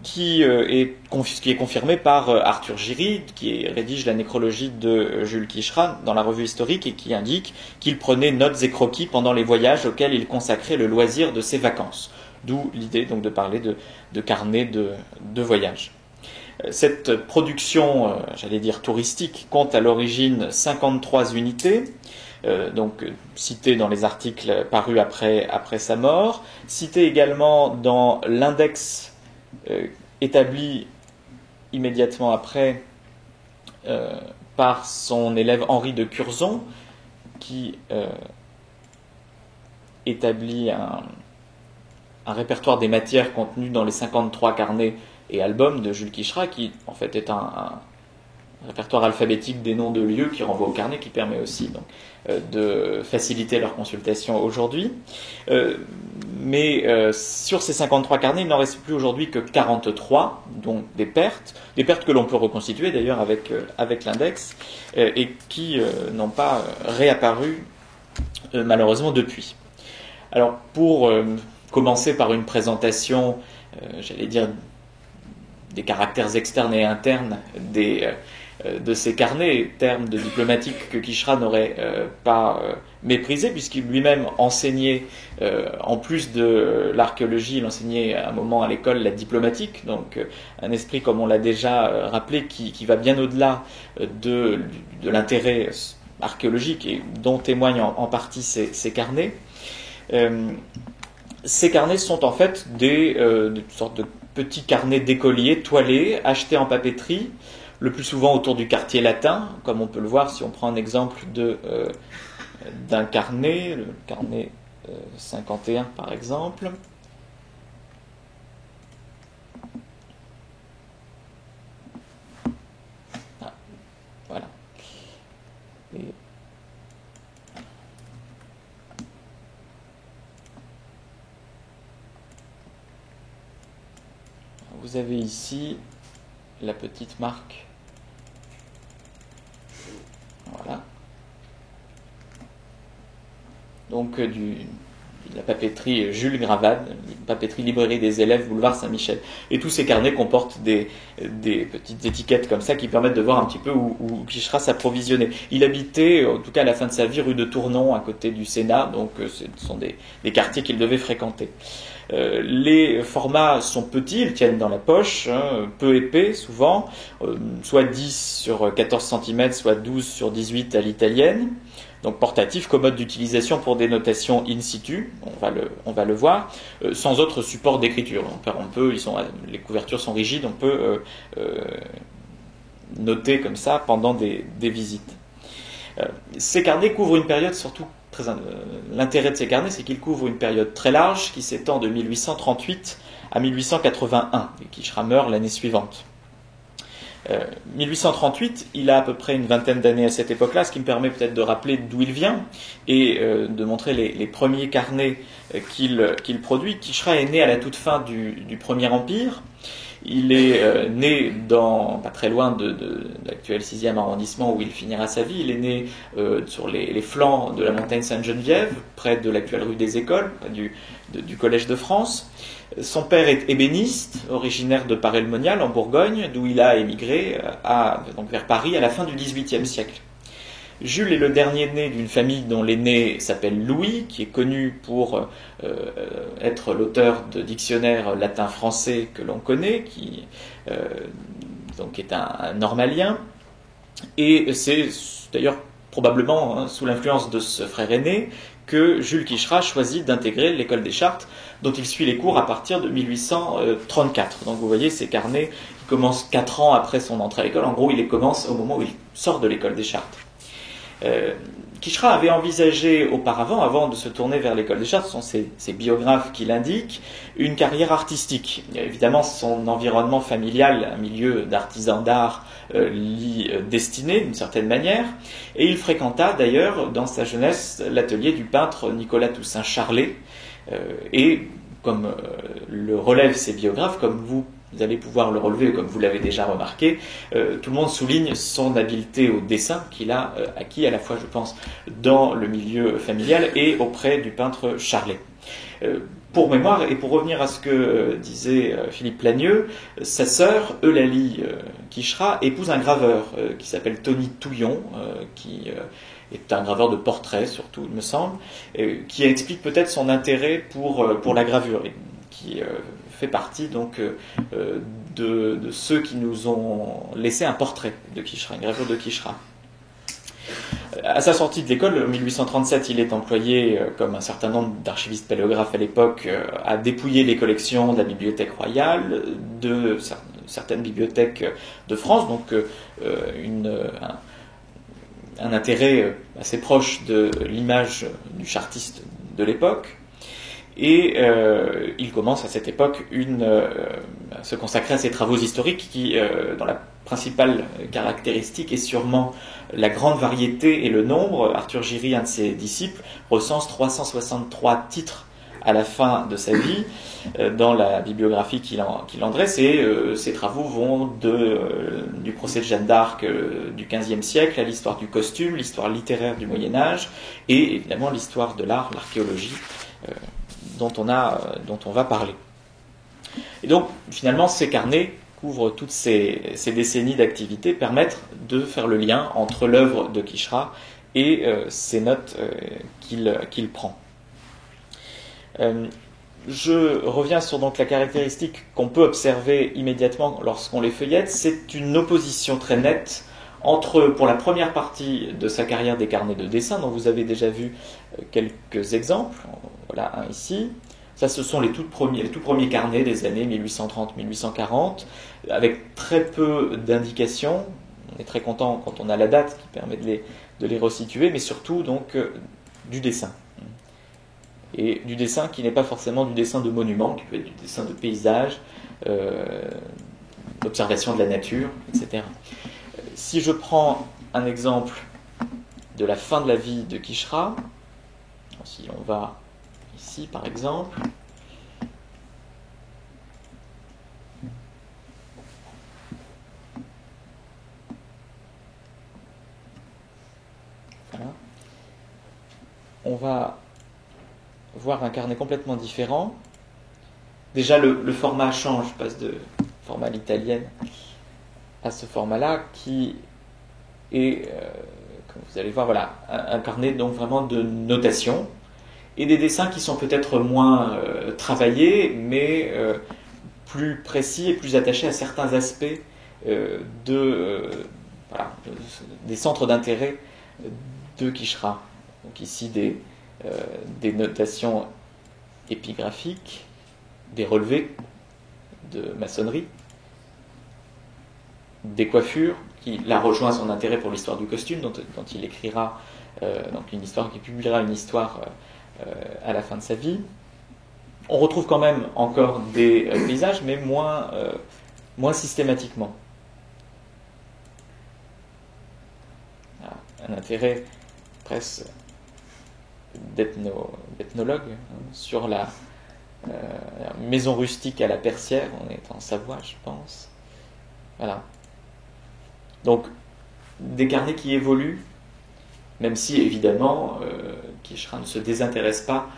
qui est confirmé par Arthur Giry, qui rédige la nécrologie de Jules Quichera dans la revue historique et qui indique qu'il prenait notes et croquis pendant les voyages auxquels il consacrait le loisir de ses vacances. D'où l'idée donc de parler de carnet de voyage. Cette production, j'allais dire touristique, compte à l'origine 53 unités, cité dans les articles parus après sa mort, cité également dans l'index établi immédiatement après par son élève Henri de Curzon, qui établit un répertoire des matières contenues dans les 53 carnets et albums de Jules Quichera, qui en fait est un répertoire alphabétique des noms de lieux qui renvoie au carnet, qui permet aussi donc, de faciliter leur consultation aujourd'hui. Mais sur ces 53 carnets, il n'en reste plus aujourd'hui que 43, donc des pertes que l'on peut reconstituer d'ailleurs avec l'index, et qui n'ont pas réapparu malheureusement depuis. Alors pour commencer par une présentation, j'allais dire, des caractères externes et internes de ces carnets, termes de diplomatique que Quichera n'aurait pas méprisé, puisqu'il lui-même enseignait, en plus de l'archéologie, il enseignait à un moment à l'école la diplomatique, donc un esprit, comme on l'a déjà rappelé, qui va bien au-delà de l'intérêt archéologique et dont témoignent en partie ces carnets. Ces carnets sont en fait des sortes de petits carnets d'écoliers toilés, achetés en papeterie, le plus souvent autour du quartier latin, comme on peut le voir si on prend un exemple d'un carnet, le carnet 51 par exemple. Ah, voilà. Vous avez ici la petite marque. Voilà. Donc de la papeterie Jules Gravade, papeterie librairie des élèves, boulevard Saint-Michel. Et tous ces carnets comportent des petites étiquettes comme ça qui permettent de voir un petit peu où Quichera s'approvisionnait. Il habitait, en tout cas à la fin de sa vie, rue de Tournon, à côté du Sénat, donc ce sont des quartiers qu'il devait fréquenter. Les formats sont petits, ils tiennent dans la poche, peu épais souvent, soit 10 sur 14 cm, soit 12 sur 18 à l'italienne. Donc portatif, commode d'utilisation pour des notations in situ, on va le voir, sans autre support d'écriture. Les couvertures sont rigides, on peut noter comme ça pendant des visites. Ces carnets couvrent une période surtout l'intérêt de ces carnets, c'est qu'ils couvrent une période très large qui s'étend de 1838 à 1881, et Quichera meurt l'année suivante. 1838, il a à peu près une vingtaine d'années à cette époque-là, ce qui me permet peut-être de rappeler d'où il vient et de montrer les premiers carnets qu'il produit. Quichera est né à la toute fin du Premier Empire. Il est né pas très loin de l'actuel 6e arrondissement où il finira sa vie. Il est né sur les flancs de la montagne Sainte-Geneviève, près de l'actuelle rue des Écoles, près du Collège de France. Son père est ébéniste, originaire de Paray-le-Monial, en Bourgogne, d'où il a émigré donc vers Paris à la fin du XVIIIe siècle. Jules est le dernier né d'une famille dont l'aîné s'appelle Louis, qui est connu pour être l'auteur de dictionnaires latin-français que l'on connaît, qui donc est un normalien. Et c'est d'ailleurs probablement sous l'influence de ce frère aîné que Jules Quichera choisit d'intégrer l'école des Chartes, dont il suit les cours à partir de 1834. Donc vous voyez, ces carnets qui commencent 4 ans après son entrée à l'école. En gros, il les commence au moment où il sort de l'école des Chartes. Quicherat avait envisagé auparavant, avant de se tourner vers l'école des chartes, ce sont ses biographes qui l'indiquent, une carrière artistique. Évidemment, son environnement familial, un milieu d'artisans d'art, l'y destinait d'une certaine manière, et il fréquenta d'ailleurs dans sa jeunesse l'atelier du peintre Nicolas Toussaint Charlet, et comme le relèvent ses biographes, comme vous allez pouvoir le relever, comme vous l'avez déjà remarqué, tout le monde souligne son habileté au dessin qu'il a acquis à la fois, je pense, dans le milieu familial et auprès du peintre Charlet. Pour mémoire, et pour revenir à ce que disait Philippe Lagnieu, sa sœur, Eulalie Quicherat, épouse un graveur qui s'appelle Tony Touillon, qui est un graveur de portraits surtout, il me semble, qui explique peut-être son intérêt pour la gravure, et qui fait partie donc de ceux qui nous ont laissé un portrait de Quicherat, une gravure de Quicherat. À sa sortie de l'école, en 1837, il est employé, comme un certain nombre d'archivistes paléographes à l'époque, à dépouiller les collections de la Bibliothèque royale, de certaines bibliothèques de France, donc un intérêt assez proche de l'image du chartiste de l'époque. Et il commence à cette époque à se consacrer à ses travaux historiques qui, dont la principale caractéristique est sûrement la grande variété et le nombre. Arthur Giry, un de ses disciples, recense 363 titres à la fin de sa vie dans la bibliographie qu'il en dresse, et ses travaux vont du procès de Jeanne d'Arc du XVe siècle à l'histoire du costume, l'histoire littéraire du Moyen-Âge et évidemment l'histoire de l'art, l'archéologie dont on va parler. Et donc finalement ces carnets couvrent toutes ces décennies d'activité, permettent de faire le lien entre l'œuvre de Quicherat et ces notes qu'il prend. Je reviens sur donc la caractéristique qu'on peut observer immédiatement lorsqu'on les feuillette. C'est une opposition très nette entre, pour la première partie de sa carrière, des carnets de dessin, dont vous avez déjà vu quelques exemples. Voilà un ici. Ça, ce sont les tout premiers carnets des années 1830-1840, avec très peu d'indications. On est très content quand on a la date qui permet de les resituer, mais surtout donc du dessin. Et du dessin qui n'est pas forcément du dessin de monument, qui peut être du dessin de paysage, d'observation de la nature, etc. Si je prends un exemple de la fin de la vie de Quicherat, si on va ici par exemple, voilà, on va voir un carnet complètement différent. Déjà le format change, je passe de format à l'italienne à ce format-là qui est, comme vous allez voir, voilà, un carnet donc vraiment de notation et des dessins qui sont peut-être moins travaillés, mais plus précis et plus attachés à certains aspects des centres d'intérêt de Quicherat. Donc ici des notations épigraphiques, des relevés de maçonnerie, des coiffures, qui là rejoint son intérêt pour l'histoire du costume, dont il écrira donc qui publiera une histoire à la fin de sa vie. On retrouve quand même encore des paysages, mais moins systématiquement. Voilà, un intérêt presque d'ethnologue sur la maison rustique à la Persière. On est en Savoie, je pense. Voilà. Donc, des carnets qui évoluent, même si, évidemment, Quicherat ne se désintéresse pas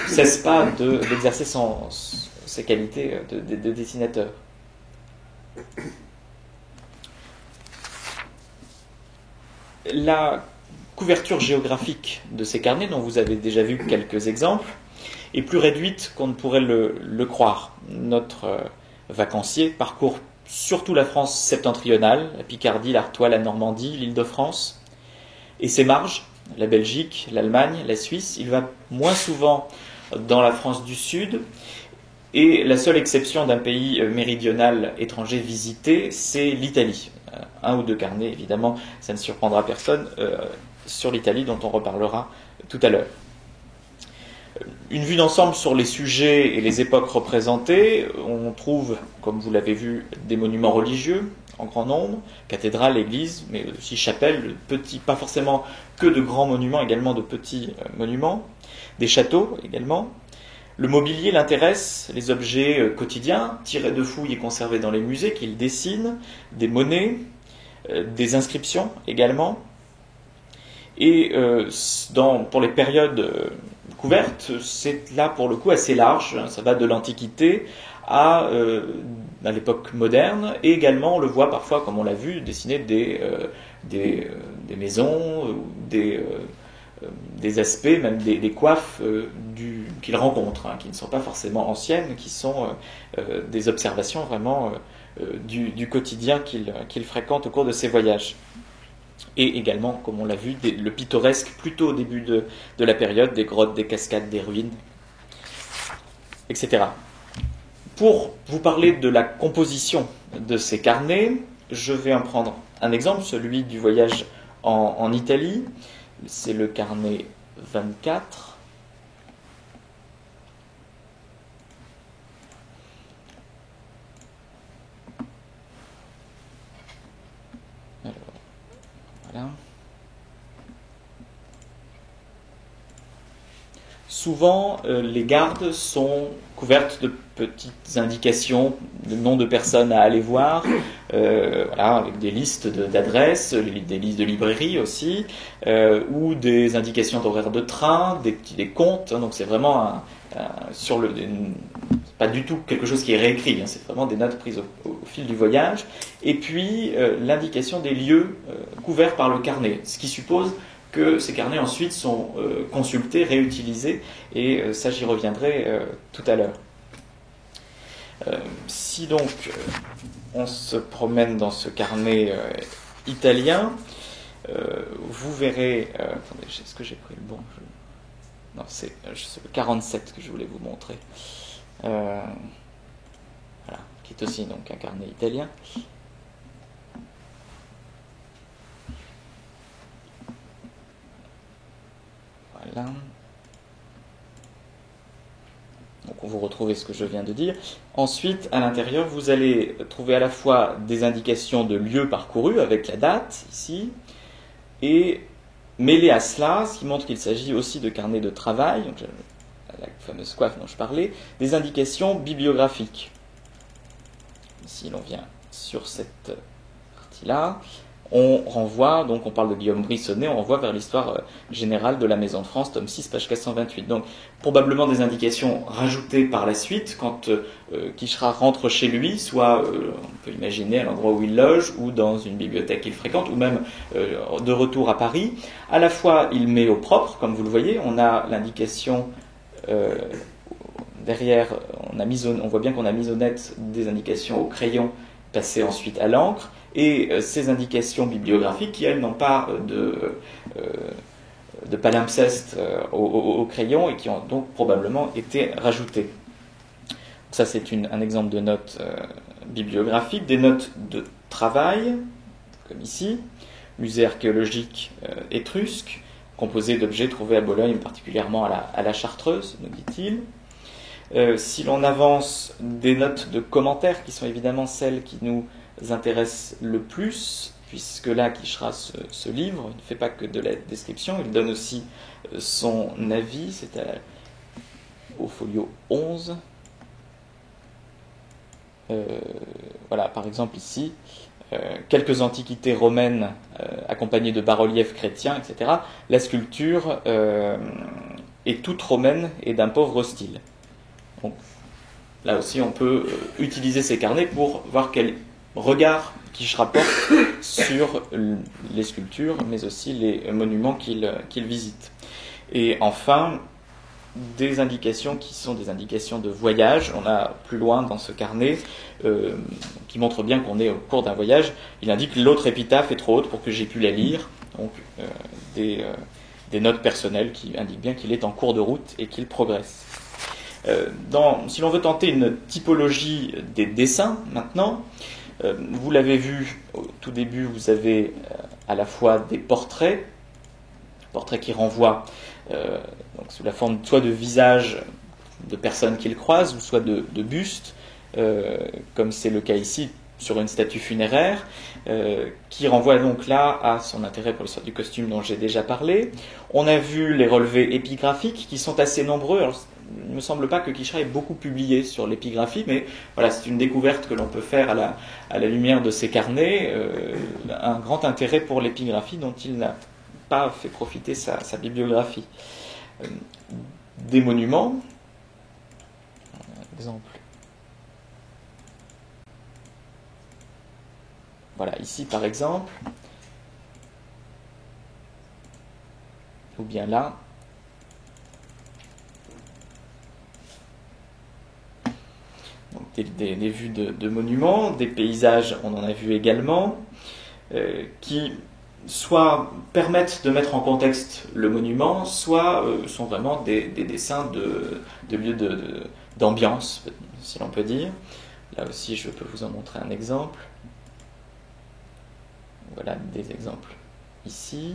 cesse pas d'exercer ses qualités de dessinateur. La couverture géographique de ces carnets, dont vous avez déjà vu quelques exemples, est plus réduite qu'on ne pourrait le croire. Notre vacancier parcourt surtout la France septentrionale, la Picardie, l'Artois, la Normandie, l'Île-de-France, et ses marges, la Belgique, l'Allemagne, la Suisse. Il va moins souvent dans la France du Sud, et la seule exception d'un pays méridional étranger visité, c'est l'Italie. un ou deux carnets, évidemment, ça ne surprendra personne, sur l'Italie, dont on reparlera tout à l'heure. Une vue d'ensemble sur les sujets et les époques représentées. On trouve, comme vous l'avez vu, des monuments religieux en grand nombre, cathédrales, églises, mais aussi chapelles, petits, pas forcément que de grands monuments, également de petits monuments, des châteaux également. Le mobilier l'intéresse, les objets quotidiens, tirés de fouilles et conservés dans les musées qu'il dessine, des monnaies, des inscriptions également. Et pour les périodes couvertes, c'est là pour le coup assez large, ça va de l'Antiquité à l'époque moderne, et également on le voit parfois, comme on l'a vu, dessiner des maisons, des aspects, même des coiffes qu'il rencontre, qui ne sont pas forcément anciennes, qui sont des observations vraiment du quotidien qu'il fréquente au cours de ses voyages. Et également, comme on l'a vu, le pittoresque plutôt au début de la période, des grottes, des cascades, des ruines, etc. Pour vous parler de la composition de ces carnets, je vais en prendre un exemple, celui du voyage en Italie. C'est le carnet 24. Alors, voilà. Souvent, les gardes sont couvertes de petites indications, de noms de personnes à aller voir, voilà, avec des listes d'adresses, des listes de librairies aussi, ou des indications d'horaires de train, des comptes. Donc c'est vraiment pas du tout quelque chose qui est réécrit, c'est vraiment des notes prises au fil du voyage. Et puis l'indication des lieux couverts par le carnet, ce qui suppose que ces carnets ensuite sont consultés, réutilisés, et ça j'y reviendrai tout à l'heure. Si donc on se promène dans ce carnet italien, vous verrez... attendez, est-ce que j'ai pris le bon Non, c'est le 47 que je voulais vous montrer. Voilà, qui est aussi donc un carnet italien. Voilà. Donc vous retrouvez ce que je viens de dire. Ensuite, à l'intérieur, vous allez trouver à la fois des indications de lieux parcourus avec la date, ici, et mêlé à cela, ce qui montre qu'il s'agit aussi de carnets de travail, donc la fameuse coiffe dont je parlais, des indications bibliographiques. Si l'on vient sur cette partie-là, on renvoie, donc on parle de Guillaume Brissonnet, on renvoie vers l'histoire générale de la Maison de France, tome 6, page 428. Donc probablement des indications rajoutées par la suite quand Quicherat rentre chez lui, soit on peut imaginer à l'endroit où il loge, ou dans une bibliothèque qu'il fréquente, ou même de retour à Paris. À la fois il met au propre, comme vous le voyez, on a l'indication derrière, on voit bien qu'on a mis au net des indications au crayon, passées ensuite à l'encre, et ces indications bibliographiques qui, elles, n'ont pas de palimpseste au crayon et qui ont donc probablement été rajoutées. Ça, c'est un exemple de notes bibliographiques, des notes de travail, comme ici, musée archéologique étrusque, composé d'objets trouvés à Bologne, particulièrement à la Chartreuse, nous dit-il. Si l'on avance, des notes de commentaires, qui sont évidemment celles qui nous intéressent le plus, puisque là, Quicherat se livre, il ne fait pas que de la description, il donne aussi son avis, c'est au folio 11. Voilà, par exemple ici, quelques antiquités romaines accompagnées de bas-reliefs chrétiens, etc. La sculpture est toute romaine et d'un pauvre style. Donc, là aussi, on peut utiliser ces carnets pour voir quel regard Quicherat porte sur les sculptures, mais aussi les monuments qu'il visite. Et enfin, des indications qui sont des indications de voyage. On a plus loin dans ce carnet qui montre bien qu'on est au cours d'un voyage. Il indique l'autre épitaphe est trop haute pour que j'ai pu la lire. Donc des notes personnelles qui indiquent bien qu'il est en cours de route et qu'il progresse. Si l'on veut tenter une typologie des dessins maintenant, Vous l'avez vu au tout début, vous avez à la fois des portraits qui renvoient donc sous la forme soit de visages de personnes qu'ils croisent, ou soit de bustes, comme c'est le cas ici sur une statue funéraire, qui renvoie donc là à son intérêt pour l'histoire du costume dont j'ai déjà parlé. On a vu les relevés épigraphiques qui sont assez nombreux. Alors, il ne me semble pas que Quicherat ait beaucoup publié sur l'épigraphie, mais voilà, c'est une découverte que l'on peut faire à la lumière de ses carnets, un grand intérêt pour l'épigraphie dont il n'a pas fait profiter sa bibliographie. Des monuments, exemple. Voilà, ici par exemple, ou bien là. Donc des vues de monuments, des paysages, on en a vu également, qui soit permettent de mettre en contexte le monument, soit sont vraiment des dessins de lieux d'ambiance, si l'on peut dire. Là aussi, je peux vous en montrer un exemple. Voilà des exemples ici.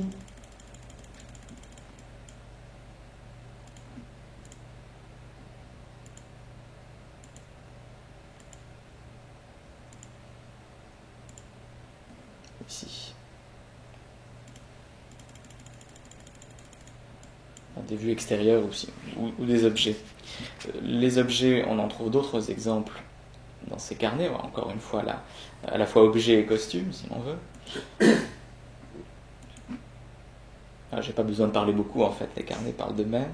Ici. Des vues extérieures aussi, ou des objets. Les objets, on en trouve d'autres exemples dans ces carnets, encore une fois là, à la fois objets et costumes, si l'on veut. J'ai pas besoin de parler beaucoup, en fait, les carnets parlent d'eux-mêmes.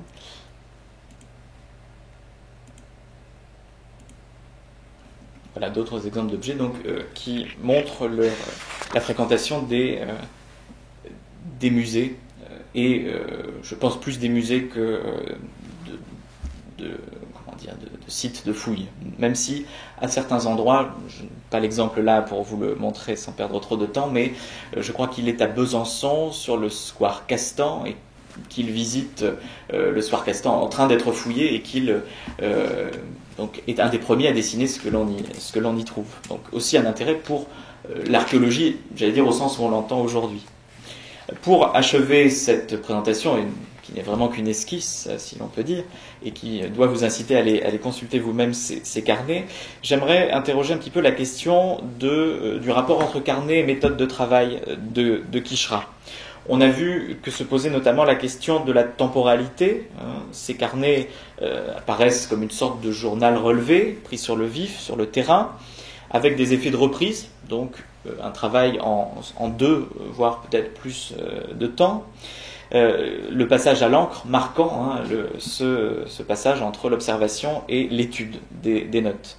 Voilà d'autres exemples d'objets donc, qui montrent la fréquentation des musées, et je pense plus des musées que de sites de fouilles, même si à certains endroits, je n'ai pas l'exemple là pour vous le montrer sans perdre trop de temps, mais je crois qu'il est à Besançon sur le square Castan et qu'il visite le square Castan en train d'être fouillé et qu'il donc est un des premiers à dessiner ce que l'on y trouve. Donc aussi un intérêt pour l'archéologie, j'allais dire au sens où on l'entend aujourd'hui. Pour achever cette présentation, qui n'est vraiment qu'une esquisse, si l'on peut dire, et qui doit vous inciter à aller consulter vous-même ces carnets, j'aimerais interroger un petit peu la question du rapport entre carnet et méthode de travail de Quicherat. On a vu que se posait notamment la question de la temporalité. Ces carnets apparaissent comme une sorte de journal relevé, pris sur le vif, sur le terrain, avec des effets de reprise, donc un travail en deux, voire peut-être plus de temps. Le passage à l'encre marquant ce passage entre l'observation et l'étude des notes.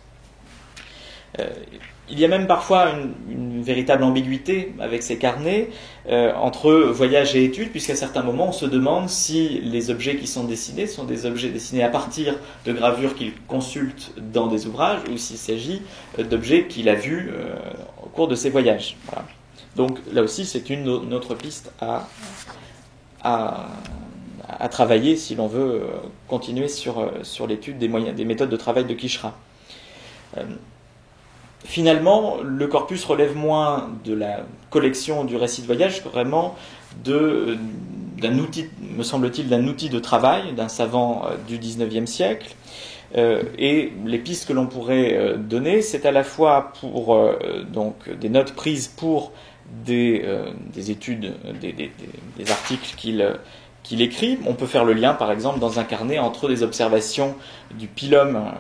Il y a même parfois une véritable ambiguïté avec ces carnets entre voyage et étude, puisqu'à certains moments on se demande si les objets qui sont dessinés sont des objets dessinés à partir de gravures qu'il consulte dans des ouvrages, ou s'il s'agit d'objets qu'il a vus au cours de ses voyages. Voilà. Donc là aussi c'est une autre piste à travailler si l'on veut continuer sur l'étude des méthodes de travail de Quicherat. Finalement, le corpus relève moins de la collection du récit de voyage que vraiment d'un outil, me semble-t-il, d'un outil de travail d'un savant du XIXe siècle. Et les pistes que l'on pourrait donner, c'est à la fois pour donc des notes prises pour des études, des articles qu'il écrit. On peut faire le lien, par exemple, dans un carnet entre des observations du pilum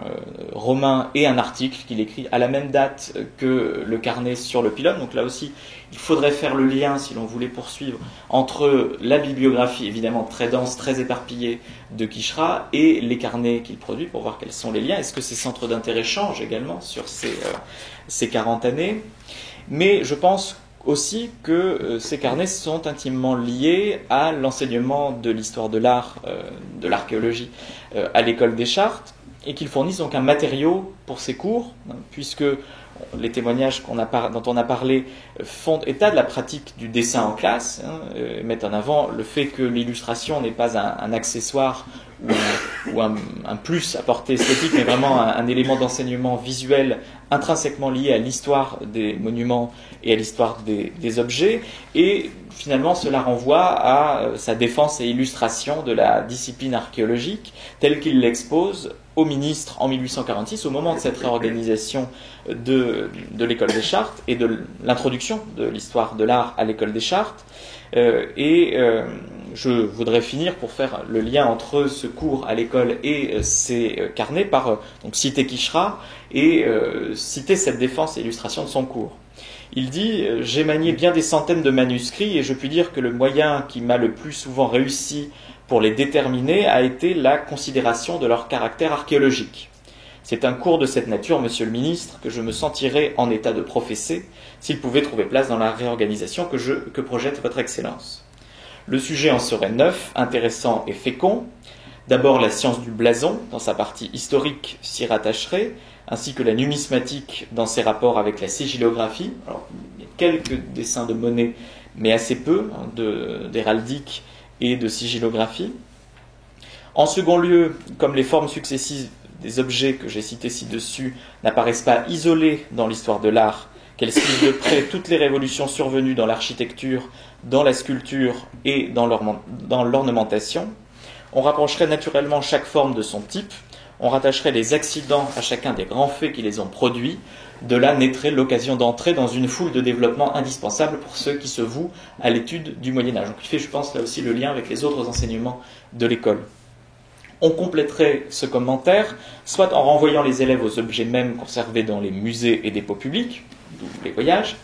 romain et un article qu'il écrit à la même date que le carnet sur le pilum. Donc là aussi, il faudrait faire le lien, si l'on voulait poursuivre, entre la bibliographie, évidemment très dense, très éparpillée, de Quicherat et les carnets qu'il produit pour voir quels sont les liens. Est-ce que ces centres d'intérêt changent également sur ces 40 années ? Mais je pense aussi que ces carnets sont intimement liés à l'enseignement de l'histoire de l'art, de l'archéologie à l'école des Chartes, et qu'ils fournissent donc un matériau pour ces cours, puisque les témoignages dont on a parlé font état de la pratique du dessin en classe, mettent en avant le fait que l'illustration n'est pas un accessoire ou ou un plus à portée esthétique, mais vraiment un élément d'enseignement visuel intrinsèquement lié à l'histoire des monuments et à l'histoire des objets, et finalement cela renvoie à sa défense et illustration de la discipline archéologique telle qu'il l'expose au ministre en 1846, au moment de cette réorganisation de l'école des Chartes et de l'introduction de l'histoire de l'art à l'école des Chartes. Je voudrais finir pour faire le lien entre ce cours à l'école et ces carnets par donc citer Quicherat et citer cette défense et illustration de son cours. Il dit « J'ai manié bien des centaines de manuscrits et je puis dire que le moyen qui m'a le plus souvent réussi pour les déterminer a été la considération de leur caractère archéologique. C'est un cours de cette nature, monsieur le ministre, que je me sentirais en état de professer s'il pouvait trouver place dans la réorganisation que projette votre Excellence. Le sujet en serait neuf, intéressant et fécond. D'abord, la science du blason, dans sa partie historique, s'y rattacherait, ainsi que la numismatique dans ses rapports avec la sigillographie. Alors, il y a quelques dessins de monnaie, mais assez peu, d'héraldique et de sigillographie. En second lieu, comme les formes successives des objets que j'ai cités ci-dessus n'apparaissent pas isolées dans l'histoire de l'art, qu'elles suivent de près toutes les révolutions survenues dans l'architecture, dans la sculpture et dans l'ornementation, on rapprocherait naturellement chaque forme de son type, on rattacherait les accidents à chacun des grands faits qui les ont produits, de là naîtrait l'occasion d'entrer dans une foule de développements indispensables pour ceux qui se vouent à l'étude du Moyen-Âge. Donc il fait, je pense, là aussi le lien avec les autres enseignements de l'école. On compléterait ce commentaire, soit en renvoyant les élèves aux objets mêmes conservés dans les musées et dépôts publics, d'où les voyages,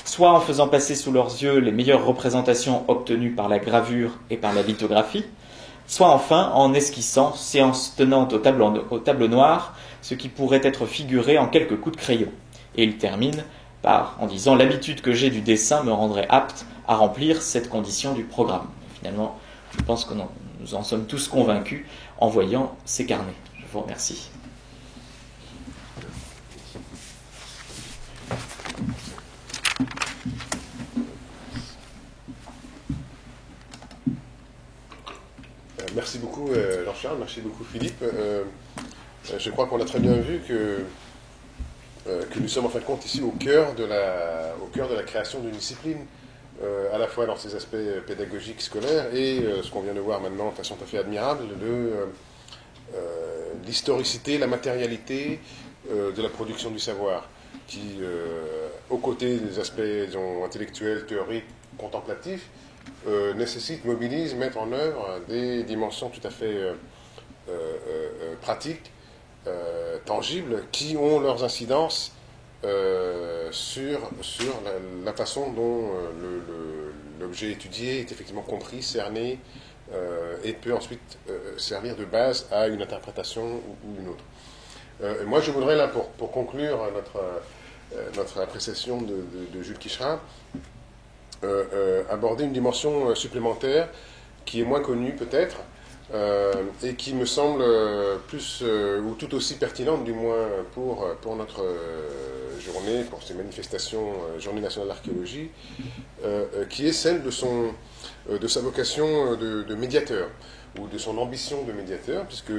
soit en faisant passer sous leurs yeux les meilleures représentations obtenues par la gravure et par la lithographie, soit enfin en esquissant, séance tenante au tableau noir, ce qui pourrait être figuré en quelques coups de crayon. Et il termine en disant « L'habitude que j'ai du dessin me rendrait apte à remplir cette condition du programme ». Finalement, je pense que nous en sommes tous convaincus en voyant ces carnets. Je vous remercie. Merci beaucoup Jean-Charles, merci beaucoup Philippe. Je crois qu'on a très bien vu que nous sommes en fin de compte ici au cœur de la création d'une discipline, à la fois dans ses aspects pédagogiques, scolaires, et ce qu'on vient de voir maintenant de façon tout à fait admirable, de l'historicité, la matérialité de la production du savoir, qui, aux côtés des aspects disons, intellectuels, théoriques, contemplatifs, nécessite, mobilise, met en œuvre des dimensions tout à fait pratiques, tangibles, qui ont leurs incidences sur la façon dont l'objet étudié est effectivement compris, cerné, et peut ensuite servir de base à une interprétation ou une autre. Moi, je voudrais, là, pour conclure notre appréciation de Jules Quicherat, aborder une dimension supplémentaire qui est moins connue peut-être et qui me semble plus ou tout aussi pertinente du moins pour notre journée, pour ces manifestations Journée nationale d'archéologie, qui est celle de sa vocation de médiateur ou de son ambition de médiateur, puisque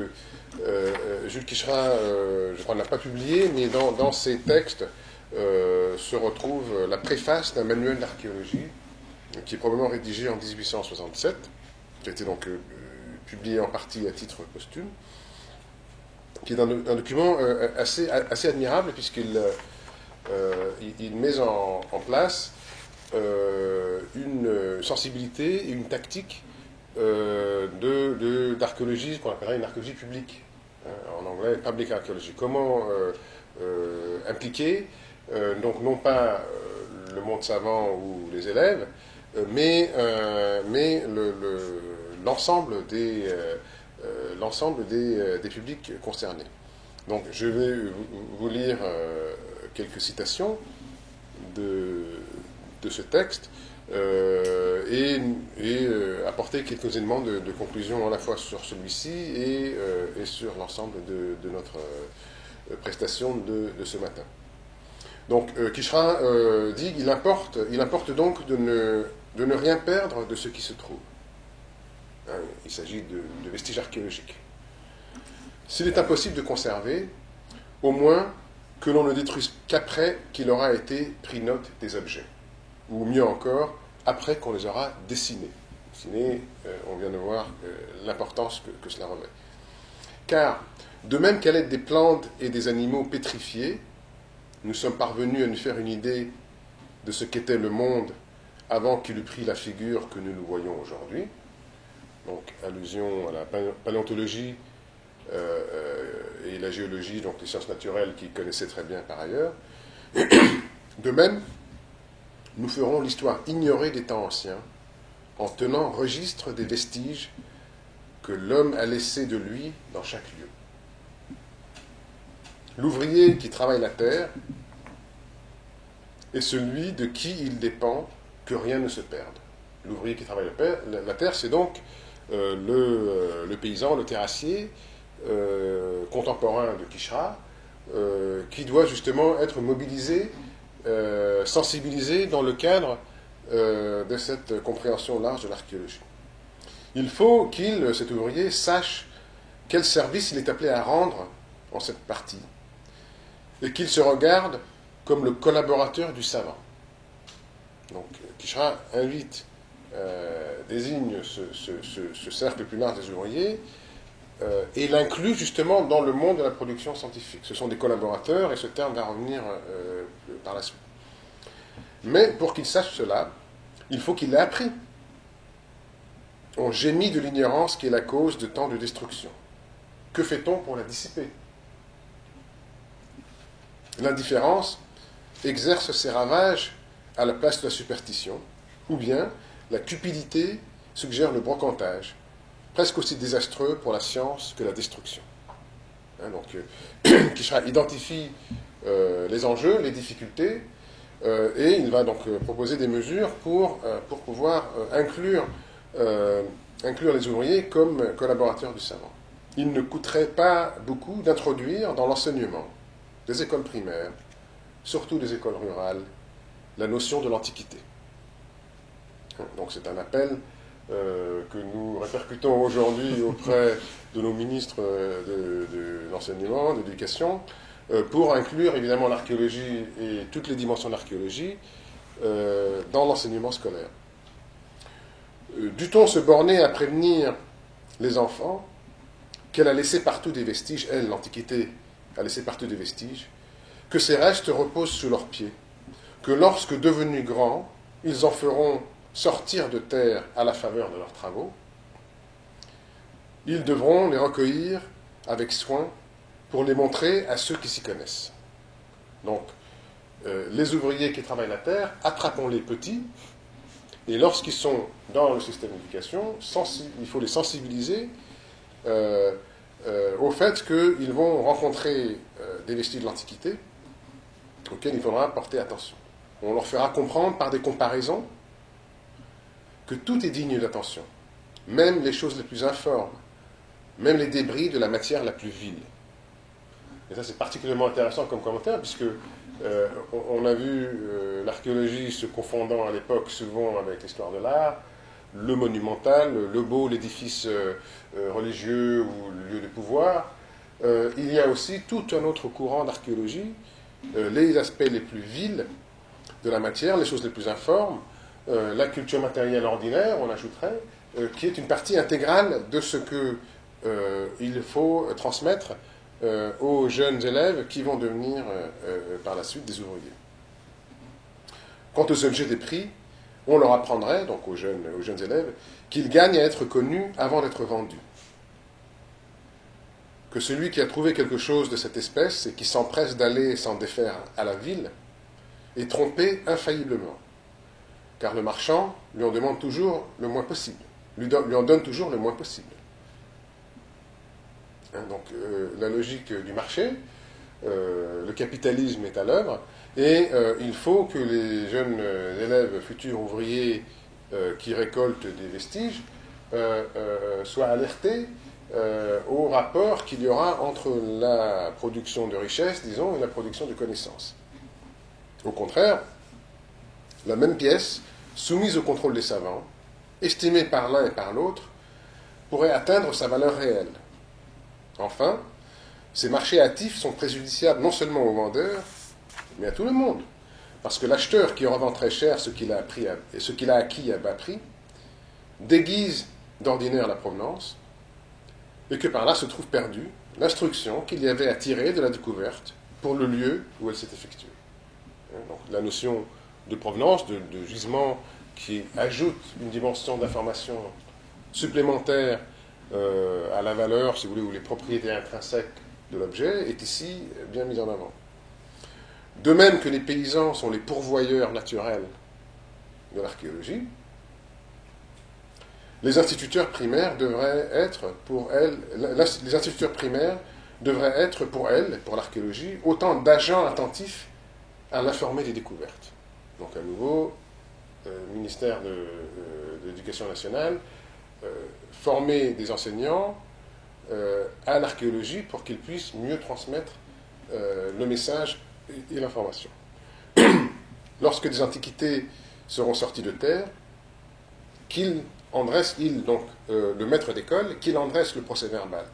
Jules Quicherat, je crois, n'a pas publié, mais dans ses textes se retrouve la préface d'un manuel d'archéologie qui est probablement rédigé en 1867, qui a été donc publié en partie à titre posthume, qui est un document assez admirable puisqu'il met en place une sensibilité et une tactique d'archéologie, qu'on appellerait une archéologie publique, en anglais public archaeology. Comment impliquer donc non pas le monde savant ou les élèves, mais l'ensemble des publics concernés. Donc je vais vous lire quelques citations de ce texte et apporter quelques éléments de conclusion à la fois sur celui-ci et sur l'ensemble de notre prestation de ce matin. Donc Quicherat dit qu'il importe donc de ne rien perdre de ce qui se trouve. Il s'agit de vestiges archéologiques. s'il est impossible de conserver, au moins que l'on ne détruise qu'après qu'il aura été pris note des objets, ou mieux encore, après qu'on les aura dessinés. Dessinés, on vient de voir l'importance que cela revêt. Car, de même qu'à l'aide des plantes et des animaux pétrifiés, nous sommes parvenus à nous faire une idée de ce qu'était le monde avant qu'il eût pris la figure que nous le voyons aujourd'hui. Donc, allusion à la paléontologie et la géologie, donc les sciences naturelles qu'il connaissait très bien par ailleurs. De même, nous ferons l'histoire ignorée des temps anciens en tenant registre des vestiges que l'homme a laissés de lui dans chaque lieu. L'ouvrier qui travaille la terre est celui de qui il dépend que rien ne se perde. L'ouvrier qui travaille la terre, c'est donc le paysan, le terrassier, contemporain de Quicherat, qui doit justement être mobilisé, sensibilisé dans le cadre de cette compréhension large de l'archéologie. Il faut cet ouvrier, sache quel service il est appelé à rendre en cette partie, et qu'il se regarde comme le collaborateur du savant. Donc, Quicherat désigne ce cercle plus large des ouvriers, et l'inclut justement dans le monde de la production scientifique. Ce sont des collaborateurs, et ce terme va revenir par la suite. Mais pour qu'il sache cela, il faut qu'il l'ait appris. On gémit de l'ignorance qui est la cause de tant de destruction. Que fait-on pour la dissiper? L'indifférence exerce ses ravages à la place de la superstition, ou bien la cupidité suggère le brocantage, presque aussi désastreux pour la science que la destruction. Quicherat identifie les enjeux, les difficultés, et il va donc proposer des mesures pour pouvoir inclure les ouvriers comme collaborateurs du savant. Il ne coûterait pas beaucoup d'introduire dans l'enseignement des écoles primaires, surtout des écoles rurales, la notion de l'Antiquité. Donc c'est un appel que nous répercutons aujourd'hui auprès de nos ministres de l'enseignement, de l'éducation, pour inclure évidemment l'archéologie et toutes les dimensions de l'archéologie dans l'enseignement scolaire. Dut-on se borner à prévenir les enfants qu'elle a laissé partout des vestiges, elle, l'Antiquité, a laissé partout des vestiges, que ces restes reposent sous leurs pieds, que lorsque devenus grands, ils en feront sortir de terre à la faveur de leurs travaux, ils devront les recueillir avec soin pour les montrer à ceux qui s'y connaissent. Donc, les ouvriers qui travaillent la terre, attrapons-les petits, et lorsqu'ils sont dans le système d'éducation, il faut les sensibiliser au fait qu'ils vont rencontrer des vestiges de l'Antiquité auxquels il faudra porter attention. On leur fera comprendre par des comparaisons que tout est digne d'attention, même les choses les plus informes, même les débris de la matière la plus vile. Et ça, c'est particulièrement intéressant comme commentaire, puisque on a vu l'archéologie se confondant à l'époque souvent avec l'histoire de l'art, le monumental, le beau, l'édifice religieux ou le lieu de pouvoir. Il y a aussi tout un autre courant d'archéologie, les aspects les plus vils de la matière, les choses les plus informes, la culture matérielle ordinaire, on ajouterait, qui est une partie intégrale de ce qu'il faut transmettre aux jeunes élèves qui vont devenir par la suite des ouvriers. Quant aux objets des prix, on leur apprendrait, donc aux jeunes élèves, qu'ils gagnent à être connus avant d'être vendus. Que celui qui a trouvé quelque chose de cette espèce et qui s'empresse d'aller s'en défaire à la ville est trompé infailliblement. Car le marchand lui en demande toujours le moins possible, lui en donne toujours le moins possible. Donc la logique du marché, le capitalisme est à l'œuvre, et il faut que les jeunes élèves, futurs ouvriers qui récoltent des vestiges, soient alertés au rapport qu'il y aura entre la production de richesse, disons, et la production de connaissances. Au contraire, la même pièce, soumise au contrôle des savants, estimée par l'un et par l'autre, pourrait atteindre sa valeur réelle. Enfin, ces marchés hâtifs sont préjudiciables non seulement aux vendeurs, mais à tout le monde. Parce que l'acheteur qui revend très cher ce qu'il a acquis à bas prix déguise d'ordinaire la provenance, et que par là se trouve perdue l'instruction qu'il y avait à tirer de la découverte pour le lieu où elle s'est effectuée. Donc, la notion de provenance, de gisement qui ajoute une dimension d'information supplémentaire à la valeur, si vous voulez, ou les propriétés intrinsèques de l'objet, est ici bien mise en avant. De même que les paysans sont les pourvoyeurs naturels de l'archéologie, les instituteurs primaires devraient être pour l'archéologie, autant d'agents attentifs à l'informer des découvertes. Donc à nouveau, ministère de l'Éducation nationale, former des enseignants à l'archéologie pour qu'ils puissent mieux transmettre le message et l'information. Lorsque des antiquités seront sorties de terre, le maître d'école, qu'il en dresse le procès-verbal.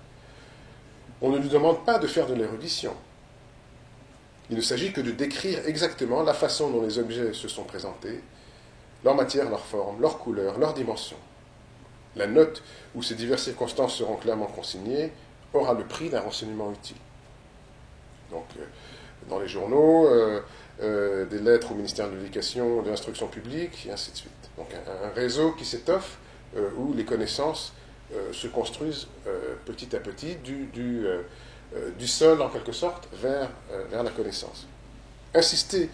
On ne lui demande pas de faire de l'érudition. Il ne s'agit que de décrire exactement la façon dont les objets se sont présentés, leur matière, leur forme, leur couleur, leur dimension. La note où ces diverses circonstances seront clairement consignées aura le prix d'un renseignement utile. Donc, dans les journaux, des lettres au ministère de l'Éducation, de l'Instruction publique, et ainsi de suite. Donc, un réseau qui s'étoffe, où les connaissances se construisent petit à petit du sol, en quelque sorte, vers la connaissance. Insister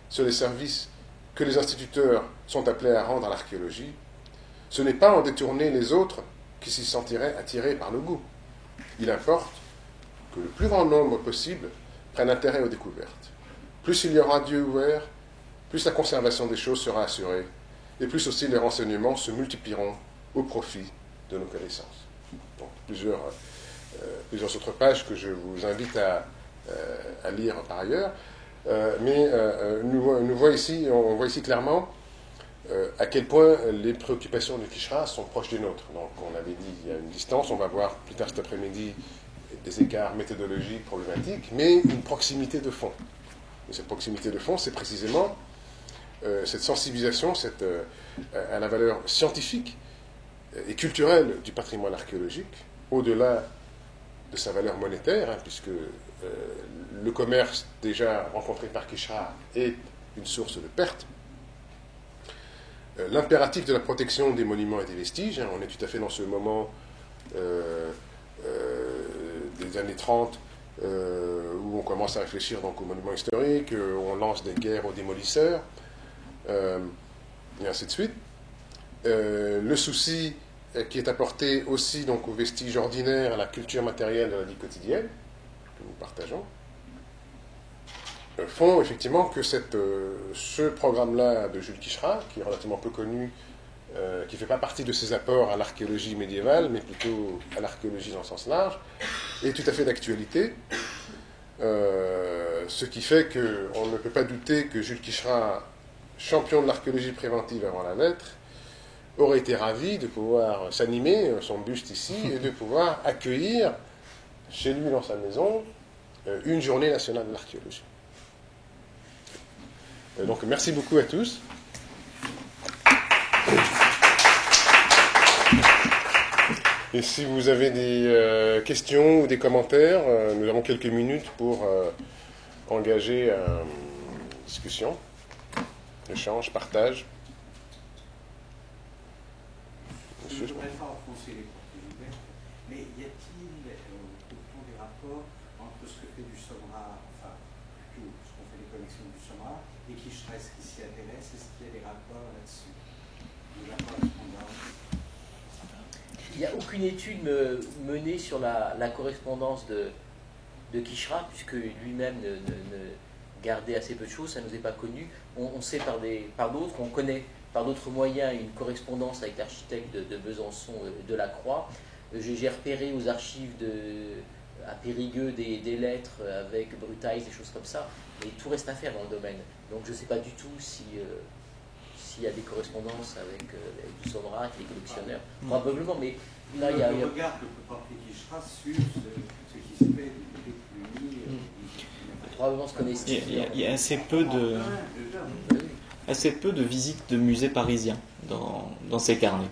sur les services que les instituteurs sont appelés à rendre à l'archéologie, ce n'est pas en détourner les autres qui s'y sentiraient attirés par le goût. Il importe que le plus grand nombre possible prenne intérêt aux découvertes. Plus il y aura d'yeux ouverts, plus la conservation des choses sera assurée, et plus aussi les renseignements se multiplieront au profit de nos connaissances. Donc, plusieurs autres pages que je vous invite à lire par ailleurs, mais on voit ici clairement à quel point les préoccupations de Quicherat sont proches des nôtres. Donc, on avait dit il y a une distance, on va voir plus tard cet après-midi des écarts méthodologiques problématiques, mais une proximité de fond. Et cette proximité de fond, c'est précisément cette sensibilisation à la valeur scientifique et culturelle du patrimoine archéologique, au-delà de sa valeur monétaire, puisque le commerce déjà rencontré par Quicherat est une source de perte. L'impératif de la protection des monuments et des vestiges, on est tout à fait dans ce moment des années 30, où on commence à réfléchir donc aux monuments historiques, où on lance des guerres aux démolisseurs, et ainsi de suite. Le souci qui est apporté aussi donc aux vestiges ordinaires, à la culture matérielle de la vie quotidienne, que nous partageons, font effectivement que ce programme-là de Jules Quicherat, qui est relativement peu connu, qui ne fait pas partie de ses apports à l'archéologie médiévale, mais plutôt à l'archéologie dans le sens large, est tout à fait d'actualité. Ce qui fait qu'on ne peut pas douter que Jules Quicherat, champion de l'archéologie préventive avant la lettre, aurait été ravi de pouvoir s'animer, son buste ici, et de pouvoir accueillir chez lui dans sa maison une journée nationale de l'archéologie. Donc merci beaucoup à tous. Et si vous avez des questions ou des commentaires, nous avons quelques minutes pour engager une discussion, échange, partage. Je ne voudrais pas enfoncer les portes ouvertes, mais y a-t-il, trouve-t-on des rapports entre ce que fait du SOMRA, enfin, plutôt ce qu'on fait les connexions du SOMRA, et Quicherat, ce qui s'y intéresse, est-ce qu'il y a des rapports là-dessus? De la correspondance? Il n'y a aucune étude menée sur la correspondance de Quicherat, puisque lui-même ne gardait assez peu de choses, ça ne nous est pas connu. On sait par d'autres, on connaît par d'autres moyens une correspondance avec l'architecte de Besançon, Delacroix. J'ai repéré aux archives à Périgueux des lettres avec Brutails, des choses comme ça, et tout reste à faire dans le domaine. Donc je ne sais pas du tout s'il y a des correspondances avec du SOMRA, avec les collectionneurs, probablement, mais là il y a... Le regard que peut porter Quicherat sur ce qui se fait du côté probablement se connaissent-ils. Il y a assez peu de visites de musées parisiens dans ces carnets.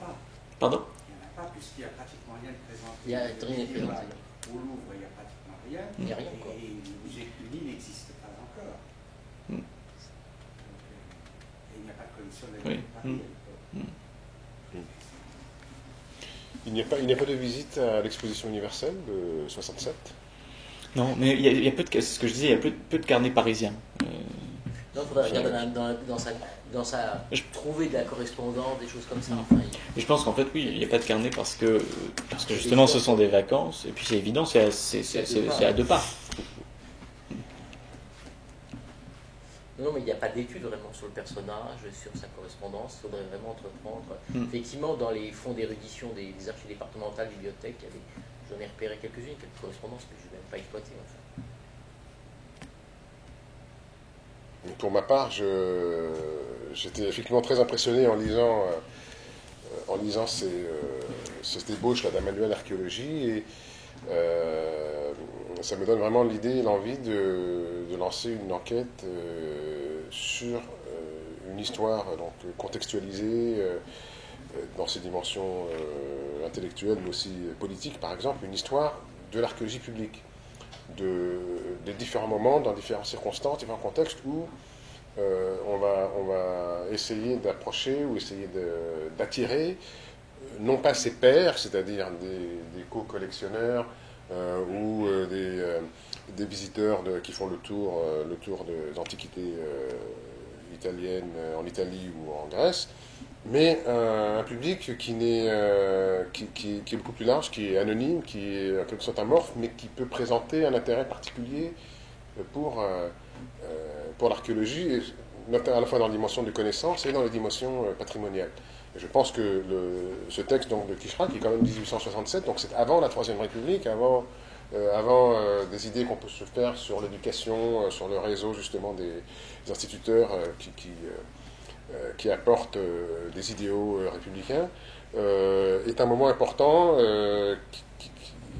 Pardon? Il n'y en a pas, puisqu'il n'y a pratiquement rien de présenté. Il y a rien de présenté. Au Louvre, il n'y a pratiquement rien. Il n'y a rien encore. Et le musée de Cluny n'existe pas encore. Mm. Donc, et il n'y a pas de collection de Oui. Paris à l'époque. Il n'y a pas de visite à l'exposition universelle de 67? Non, mais il y a peu de, c'est ce que je disais, il y a peu de carnets parisiens. Non, il faudrait regarder dans sa trouver de la correspondance, des choses comme ça. Enfin, Et je pense qu'en fait, oui, il n'y a pas de carnet parce que justement, ce sont des vacances, et puis c'est évident, c'est à 2 pas. non, mais il n'y a pas d'étude vraiment sur le personnage, sur sa correspondance. Il faudrait vraiment entreprendre. Effectivement, dans les fonds d'érudition des archives départementales, bibliothèques, j'en ai repéré quelques-unes, quelques correspondances que je n'ai même pas exploitées. Enfin. Pour ma part, j'étais effectivement très impressionné en lisant ces débauches là d'un manuel d'archéologie, et ça me donne vraiment l'idée et l'envie de lancer une enquête sur une histoire donc contextualisée dans ses dimensions intellectuelles mais aussi politiques, par exemple, une histoire de l'archéologie publique, des différents moments, dans différentes circonstances, différents contextes où on va essayer d'approcher ou essayer d'attirer non pas ses pairs, c'est-à-dire des co-collectionneurs ou des visiteurs qui font le tour des antiquités italiennes en Italie ou en Grèce, mais un public qui est beaucoup plus large, qui est anonyme, qui est en quelque sorte amorphe, mais qui peut présenter un intérêt particulier pour l'archéologie, à la fois dans la dimension de connaissance et dans les dimensions patrimoniales. Et je pense que ce texte donc, de Quicherat, qui est quand même 1867, donc c'est avant la Troisième République, avant des idées qu'on peut se faire sur l'éducation, sur le réseau justement des instituteurs qui apportent des idéaux républicains, est un moment important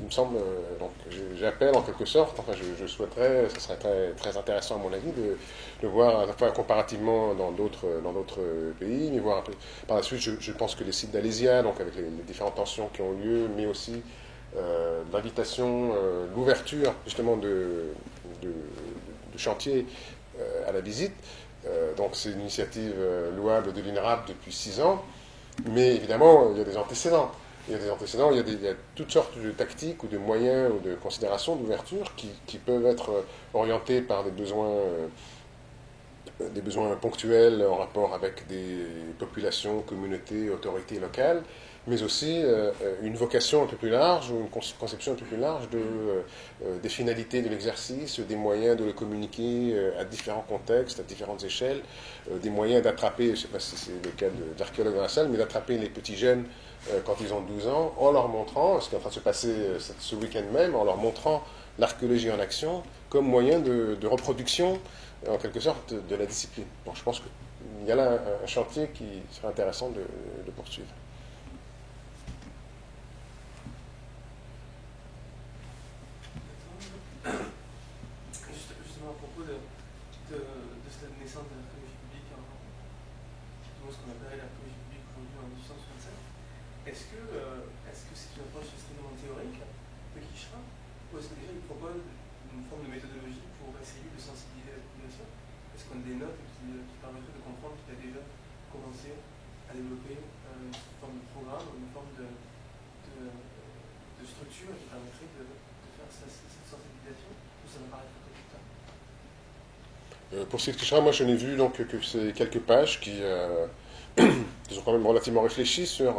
il me semble, donc j'appelle en quelque sorte, enfin je souhaiterais, ce serait très, très intéressant à mon avis de voir à la fois comparativement dans d'autres pays, mais voir un peu, par la suite je pense que les sites d'Alésia, donc avec les différentes tensions qui ont lieu, mais aussi l'invitation, l'ouverture justement de chantiers à la visite, donc c'est une initiative louable de l'INRAP depuis 6 ans, mais évidemment il y a des antécédents. Il y a toutes sortes de tactiques ou de moyens ou de considérations d'ouverture qui peuvent être orientés par des besoins ponctuels en rapport avec des populations, communautés, autorités locales, mais aussi une vocation un peu plus large ou une conception un peu plus large des finalités de l'exercice, des moyens de le communiquer à différents contextes, à différentes échelles, des moyens d'attraper, je ne sais pas si c'est le cas d'archéologues dans la salle, mais d'attraper les petits jeunes quand ils ont 12 ans, en leur montrant, ce qui est en train de se passer ce week-end même, en leur montrant l'archéologie en action comme moyen de reproduction, en quelque sorte, de la discipline. Bon, je pense qu'il y a là un chantier qui serait intéressant de poursuivre. Justement à propos de cette naissance de l'archéologie publique, ce qu'on appellerait l'archéologie publique aujourd'hui en 1867, est-ce que c'est une approche strictement théorique de Quicherat, ou est-ce que déjà il propose une forme de méthodologie pour essayer de sensibiliser la population? Est-ce qu'on a des notes qui permettraient de comprendre qu'il a déjà commencé à développer une forme de programme, une forme de structure qui permettrait de faire cette sensibilisation, ou ça me paraît trop tôt? Pour ce qui est de Quicherat, moi je n'ai vu donc que ces quelques pages qui sont quand même relativement réfléchis sur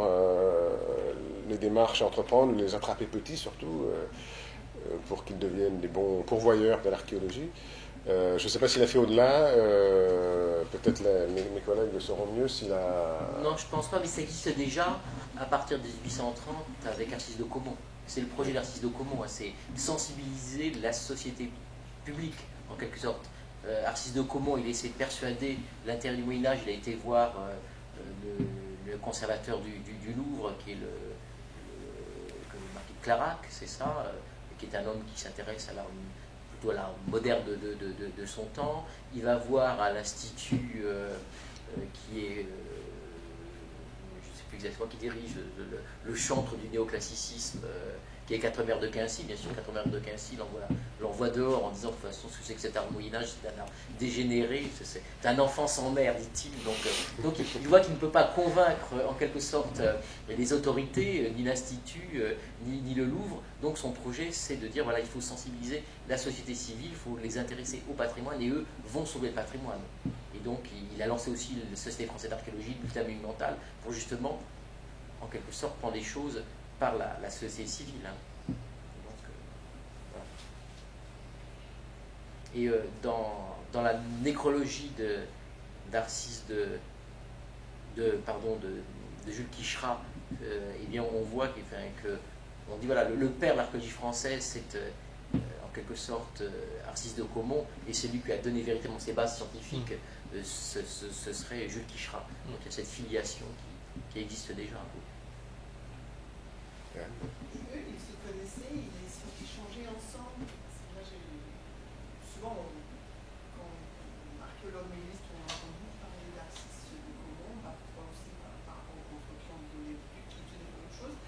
les démarches à entreprendre, les attraper petits surtout, pour qu'ils deviennent des bons pourvoyeurs de l'archéologie. Je ne sais pas s'il a fait au-delà, peut-être mes collègues le sauront mieux s'il a... Non, je ne pense pas, mais ça existe déjà à partir de 1830 avec Arcis de Caumont. C'est le projet d'Arcis de Caumont, hein, c'est sensibiliser la société publique, en quelque sorte. Arcis de Caumont, il essaie de persuader l'intérêt du Moyen-Âge, il a été voir le conservateur du Louvre, qui est le marquis de Clarac, c'est ça, qui est un homme qui s'intéresse à l'art plutôt à l'art moderne de son temps. Il va voir à l'Institut qui est, je ne sais plus exactement, qui dirige le chantre du néoclassicisme, qui est Quatremer de Quincy. Bien sûr, Quatremer de Quincy l'envoie dehors en disant de toute façon ce que c'est que cet art Moyen-Âge, c'est un art dégénéré, c'est un enfant sans mère, dit-il. Donc il voit qu'il ne peut pas convaincre en quelque sorte les autorités, ni l'Institut, ni le Louvre. Donc son projet, c'est de dire voilà, il faut sensibiliser la société civile, il faut les intéresser au patrimoine, et eux vont sauver le patrimoine. Et donc il a lancé aussi la Société française d'archéologie, le bulletin monumental, pour justement, en quelque sorte, prendre les choses par la société civile. Donc, voilà. Et dans la nécrologie d'Arcis de Jules Quicherat, eh bien, on voit on dit voilà, le père de l'archéologie française, c'est en quelque sorte Arcis de Caumont, et celui qui a donné véritablement ses bases scientifiques, ce serait Jules Quicherat. Donc il y a cette filiation qui existe déjà. Eux, ils se connaissaient, ils sont échangés ensemble. Moi, souvent, quand archéologues médiévistes ont entendu parler d'Arcis de Caumont, parfois aussi par rapport aux entretiens de l'étude, qui étaient des bonnes choses.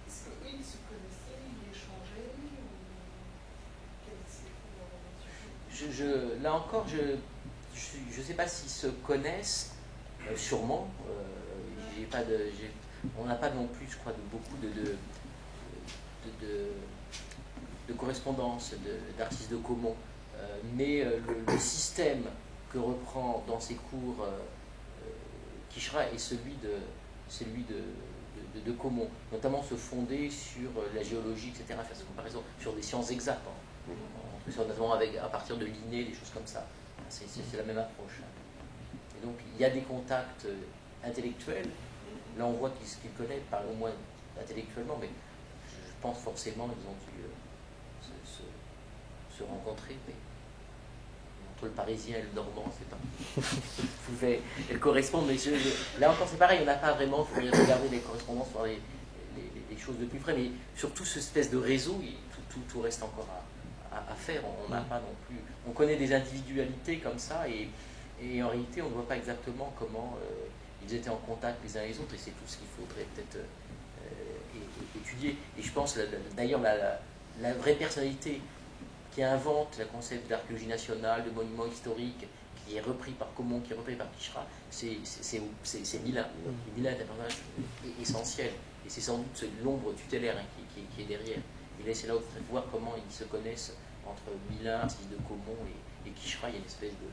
Est-ce qu'eux, ils se connaissaient, ils échangeaient quelle était leur relation? Là encore, je ne sais pas s'ils se connaissent, sûrement. On n'a pas non plus, je crois, beaucoup de correspondance d'Arcis de Caumont, mais le système que reprend dans ses cours Quicherat est celui de Caumont, notamment se fonder sur la géologie, etc., faire cette comparaison sur des sciences exactes, notamment à partir de Linné, des choses comme ça. C'est la même approche. Et donc il y a des contacts intellectuels. Là, on voit qu'ils connaissent, au moins intellectuellement, mais je pense forcément qu'ils ont dû se rencontrer. Mais entre le Parisien et le Normand, c'est pas. pouvait correspondre, mais là encore, c'est pareil, on n'a pas vraiment. Il faudrait regarder les correspondances, voir les choses de plus près, mais surtout, cette espèce de réseau, tout reste encore à faire. On n'a pas non plus. On connaît des individualités comme ça, et en réalité, on ne voit pas exactement comment. Ils étaient en contact les uns les autres, et c'est tout ce qu'il faudrait peut-être étudier. Et je pense, d'ailleurs, la vraie personnalité qui invente le concept d'archéologie nationale, de monument historique, qui est repris par Caumont, qui est repris par Quicherat, c'est Milin. Et Milin est un personnage essentiel, et c'est sans doute l'ombre tutélaire qui est derrière. Et là, c'est là où il faut voir comment ils se connaissent entre Milin, Arcis de Caumont et Quicherat. Il y a une espèce de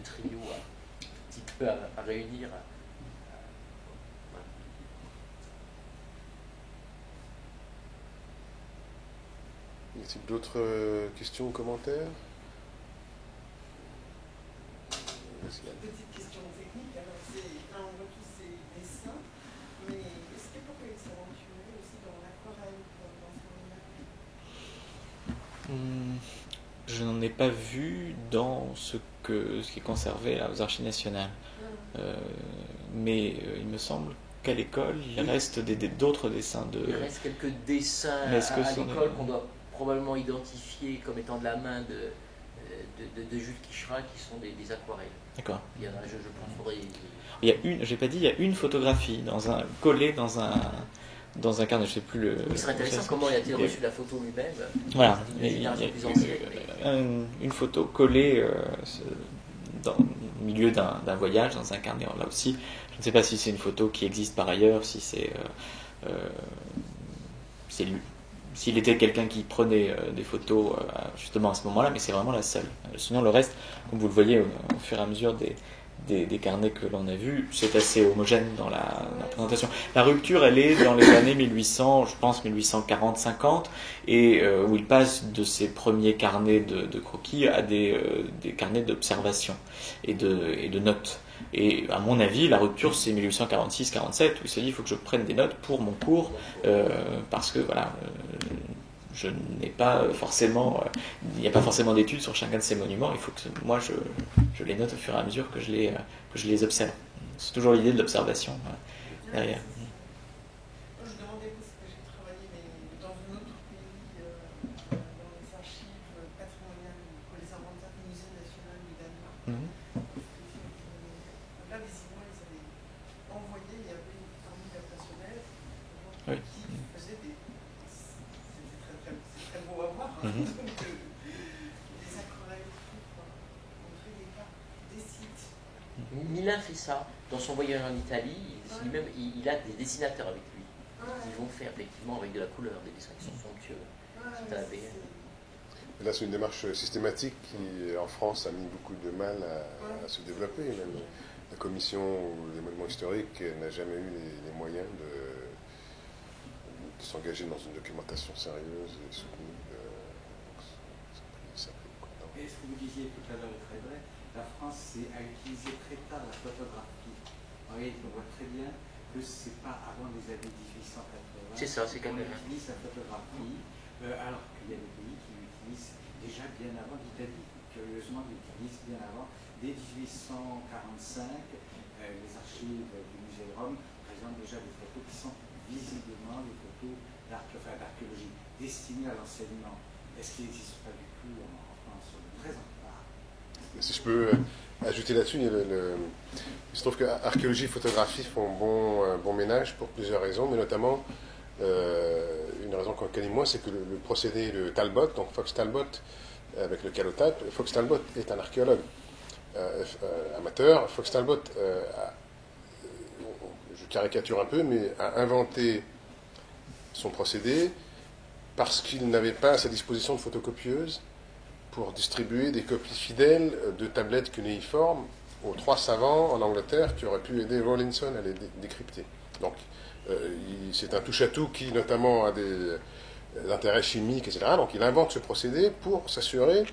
trio un petit peu à réunir. Voilà. Y a-t-il d'autres questions ou commentaires? Petite question technique, alors on voit tous ces dessins, mais est-ce que pourquoi ils sont aventurés aussi dans l'aquarelle, dans ce moment-là? Je n'en ai pas vu dans ce qui est conservé là, aux Archives nationales. Mais il me semble qu'à l'école, il reste d'autres dessins de... Il reste quelques dessins à l'école qu'on doit probablement identifier comme étant de la main de Jules Quicherat, qui sont des aquarelles. D'accord. Il y en a, je pense, faudrait... Il y a il y a une photographie collée dans un carnet, je ne sais plus le... Il serait intéressant comment il a-t-il reçu la photo lui-même. Voilà, il y a une photo collée au milieu d'un voyage, dans un carnet. Là aussi, je ne sais pas si c'est une photo qui existe par ailleurs, si c'est lui. S'il était quelqu'un qui prenait des photos justement à ce moment-là, mais c'est vraiment la seule. Sinon, le reste, comme vous le voyez au fur et à mesure des carnets que l'on a vus, c'est assez homogène dans la présentation. La rupture, elle est dans les années 1800, je pense 1840-50, et où il passe de ses premiers carnets de croquis à des carnets d'observation et de notes. Et à mon avis, la rupture, c'est 1846-47, où il se dit il faut que je prenne des notes pour mon cours, parce que voilà, je n'ai pas forcément, il n'y a pas forcément d'études sur chacun de ces monuments. Il faut que moi je les note au fur et à mesure que je les observe. C'est toujours l'idée de l'observation derrière. Je demandais parce que j'ai travaillé dans un autre pays, dans les archives Là, visiblement, ils avaient envoyé, il y avait une armée personnelle Oui. qui faisait des. C'est très beau à voir. Hein. Mhm. Donc, des aquarelles pour montrer les cartes des sites. Milan fait ça. Dans son voyage en Italie, lui-même, il a des dessinateurs avec lui. Ils vont faire effectivement avec de la couleur des dessins qui sont somptueux. C'est un ABN. Là, c'est une démarche systématique qui, en France, a mis beaucoup de mal à se développer. Même la commission des monuments historiques n'a jamais eu les moyens de s'engager dans une documentation sérieuse et soutenue. Ça a pris beaucoup de temps. Et ce que vous disiez tout à l'heure est très vrai. La France a utilisé très tard la photographie. En réalité, on voit très bien que ce n'est pas avant les années 1880 C'est ça, c'est quand qu'on même. utilise la photographie, alors qu'il y a des pays qui l'utilisent déjà bien avant. L'Italie, curieusement, l'utilise bien avant. Dès 1845, les archives du musée de Rome présentent déjà des photos qui sont visiblement des photos d'archéologie destinées à l'enseignement. Est-ce qu'il n'existe pas du tout en France? On ne présente pas. Si je peux ajouter là-dessus, il se trouve que archéologie et photographie font bon ménage pour plusieurs raisons, mais notamment une raison qu'on connaît moins, c'est que le procédé de Talbot, donc Fox Talbot avec le calotape, Fox Talbot est un archéologue amateur. Fox Talbot, je caricature un peu, mais a inventé son procédé parce qu'il n'avait pas à sa disposition de photocopieuse pour distribuer des copies fidèles de tablettes cunéiformes aux 3 savants en Angleterre qui auraient pu aider Rawlinson à les décrypter. Donc, c'est un touche-à-tout qui, notamment, a des intérêts chimiques, etc. Donc, il invente ce procédé pour s'assurer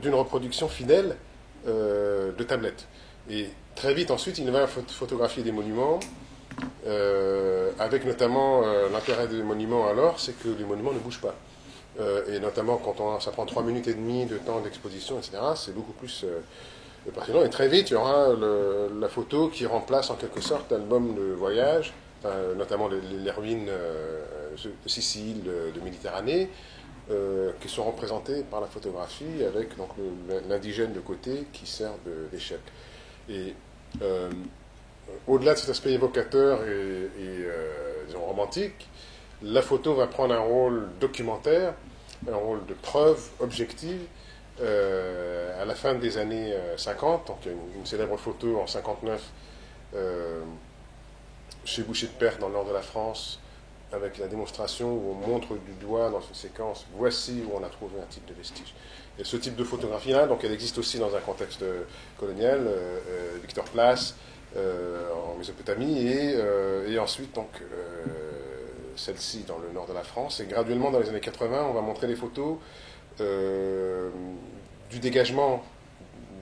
d'une reproduction fidèle de tablettes. Et très vite, ensuite, il va photographier des monuments, avec notamment l'intérêt des monuments alors, c'est que les monuments ne bougent pas. Et notamment quand ça prend 3 minutes et demie de temps d'exposition, etc., c'est beaucoup plus passionnant. Et très vite, il y aura la photo qui remplace en quelque sorte l'album de voyage, notamment les ruines de Sicile, de Méditerranée, qui sont représentées par la photographie avec donc l'indigène de côté qui sert d'échelle. Et au-delà de cet aspect évocateur et disons, romantique, la photo va prendre un rôle documentaire, un rôle de preuve objective. À la fin des années 50, donc il y a une célèbre photo en 59 chez Boucher de Perthes dans le nord de la France, avec la démonstration où on montre du doigt dans une séquence, voici où on a trouvé un type de vestige. Et ce type de photographie-là, donc elle existe aussi dans un contexte colonial, Victor Place, en Mésopotamie, et ensuite donc celle-ci dans le nord de la France. Et graduellement, dans les années 80, on va montrer des photos du dégagement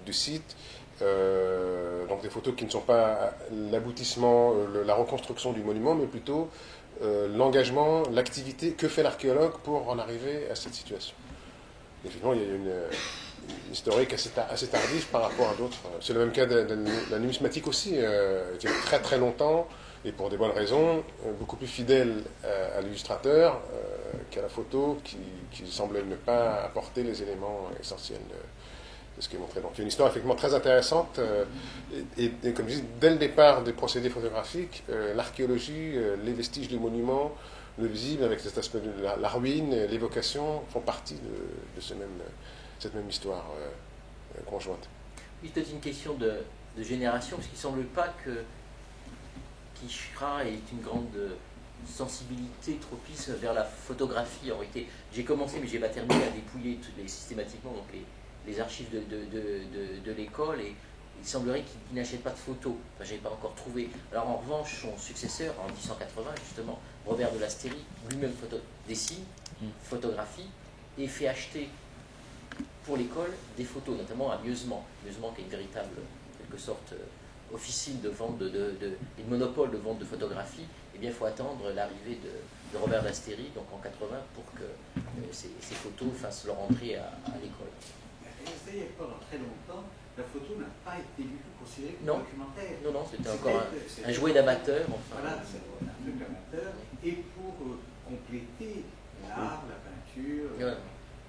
du site, donc des photos qui ne sont pas l'aboutissement, la reconstruction du monument, mais plutôt l'engagement, l'activité, que fait l'archéologue pour en arriver à cette situation. Et finalement, il y a une historique assez tardive par rapport à d'autres. C'est le même cas de la numismatique aussi, qui est très très longtemps, et pour des bonnes raisons, beaucoup plus fidèle à l'illustrateur qu'à la photo, qui semblait ne pas apporter les éléments essentiels de ce qui est montré. Donc il y a une histoire effectivement très intéressante, et comme je dis, dès le départ des procédés photographiques, l'archéologie, les vestiges des monuments, le visible avec cet aspect de la ruine, l'évocation, font partie de cette même histoire conjointe. Oui, c'est une question de génération, parce qu'il ne semble pas que Quichra ait une grande sensibilité trop propice vers la photographie. En réalité, j'ai commencé, mais je n'ai pas terminé à dépouiller systématiquement donc les archives de l'école, et il semblerait qu'il n'achète pas de photos. Enfin, je n'ai pas encore trouvé. Alors en revanche, son successeur, en 1880, justement, Robert de Lasteyrie, lui-même dessine, photographie, et fait acheter pour l'école des photos, notamment à Mieusement. Mieusement qui est une véritable, en quelque sorte, officine de vente, et monopole de vente de photographie. Eh bien, il faut attendre l'arrivée de Robert de Lasteyrie, donc en 80, pour que ces photos fassent leur entrée à l'école. Il n'y a pas très longtemps, la photo n'a pas été du tout considérée comme documentaire. Non, c'était encore un jouet d'amateur. Enfin. Voilà, c'est un truc amateur. Et pour compléter l'art, la peinture,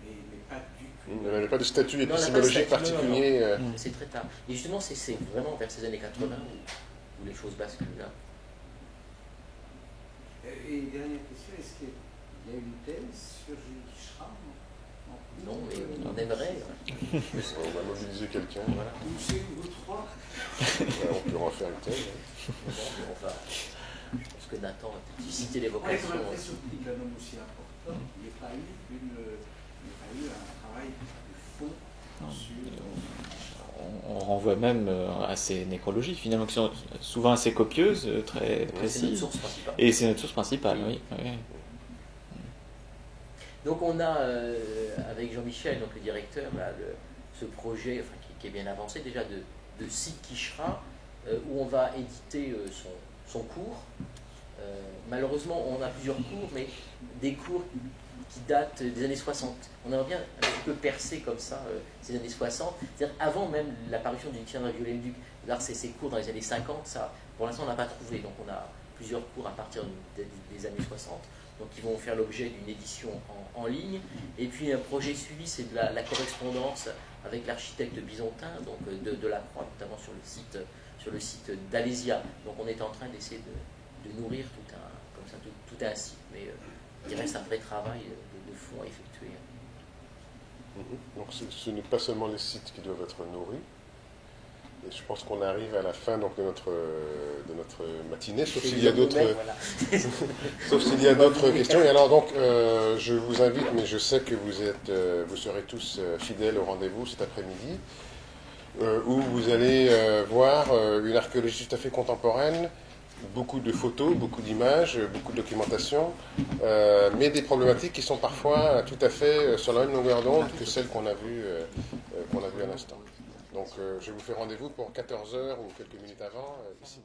mais pas du tout. Il n'y avait pas de statut Non, on n'a pas de épistémologique statut, particulier. C'est très tard. Et justement, c'est vraiment vers ces années 80 où les choses basculent. Là. Et dernière question, est-ce qu'il y a une thèse sur Julie Schramm? Non, mais on aimerait. On va mobiliser quelqu'un. Voilà. Ou c'est vous trois? On peut en faire une thèse. On va. Je pense que Nathan a suscité les On est vocations. quand même très surpris que l'homme aussi important, il n'y ait pas eu un travail de fond sur. On renvoie même à ces nécrologies, finalement, qui sont souvent assez copieuses, très C'est notre précises. source principale. Et c'est notre source principale, oui. Donc on a, avec Jean-Michel, donc le directeur, là, ce projet enfin, qui est bien avancé déjà de site Quichera, où on va éditer son cours. Malheureusement, on a plusieurs cours, mais des cours qui datent des années 60. On aimerait bien un petit peu percer comme ça ces années 60, c'est-à-dire avant même l'apparition du dictionnaire de Viollet-le-Duc. Là, ces cours dans les années 50, ça, pour l'instant, on n'a pas trouvé. Donc on a plusieurs cours à partir des années 60. Donc ils vont faire l'objet d'une édition en ligne. Et puis un projet suivi, c'est de la correspondance avec l'architecte byzantin, donc de la Croix, notamment sur le site d'Alésia. Donc on est en train d'essayer de nourrir tout un site. Mais il reste un vrai travail de fond à effectuer. Donc ce n'est pas seulement les sites qui doivent être nourris. Et je pense qu'on arrive à la fin donc, de notre matinée, sauf s'il y a d'autres questions. Et alors donc, je vous invite, mais je sais que vous serez tous fidèles au rendez-vous cet après-midi, où vous allez voir une archéologie tout à fait contemporaine, beaucoup de photos, beaucoup d'images, beaucoup de documentation, mais des problématiques qui sont parfois tout à fait sur la même longueur d'onde que celles qu'on a vues à l'instant. Donc je vous fais rendez-vous pour 14h ou quelques minutes avant, ici.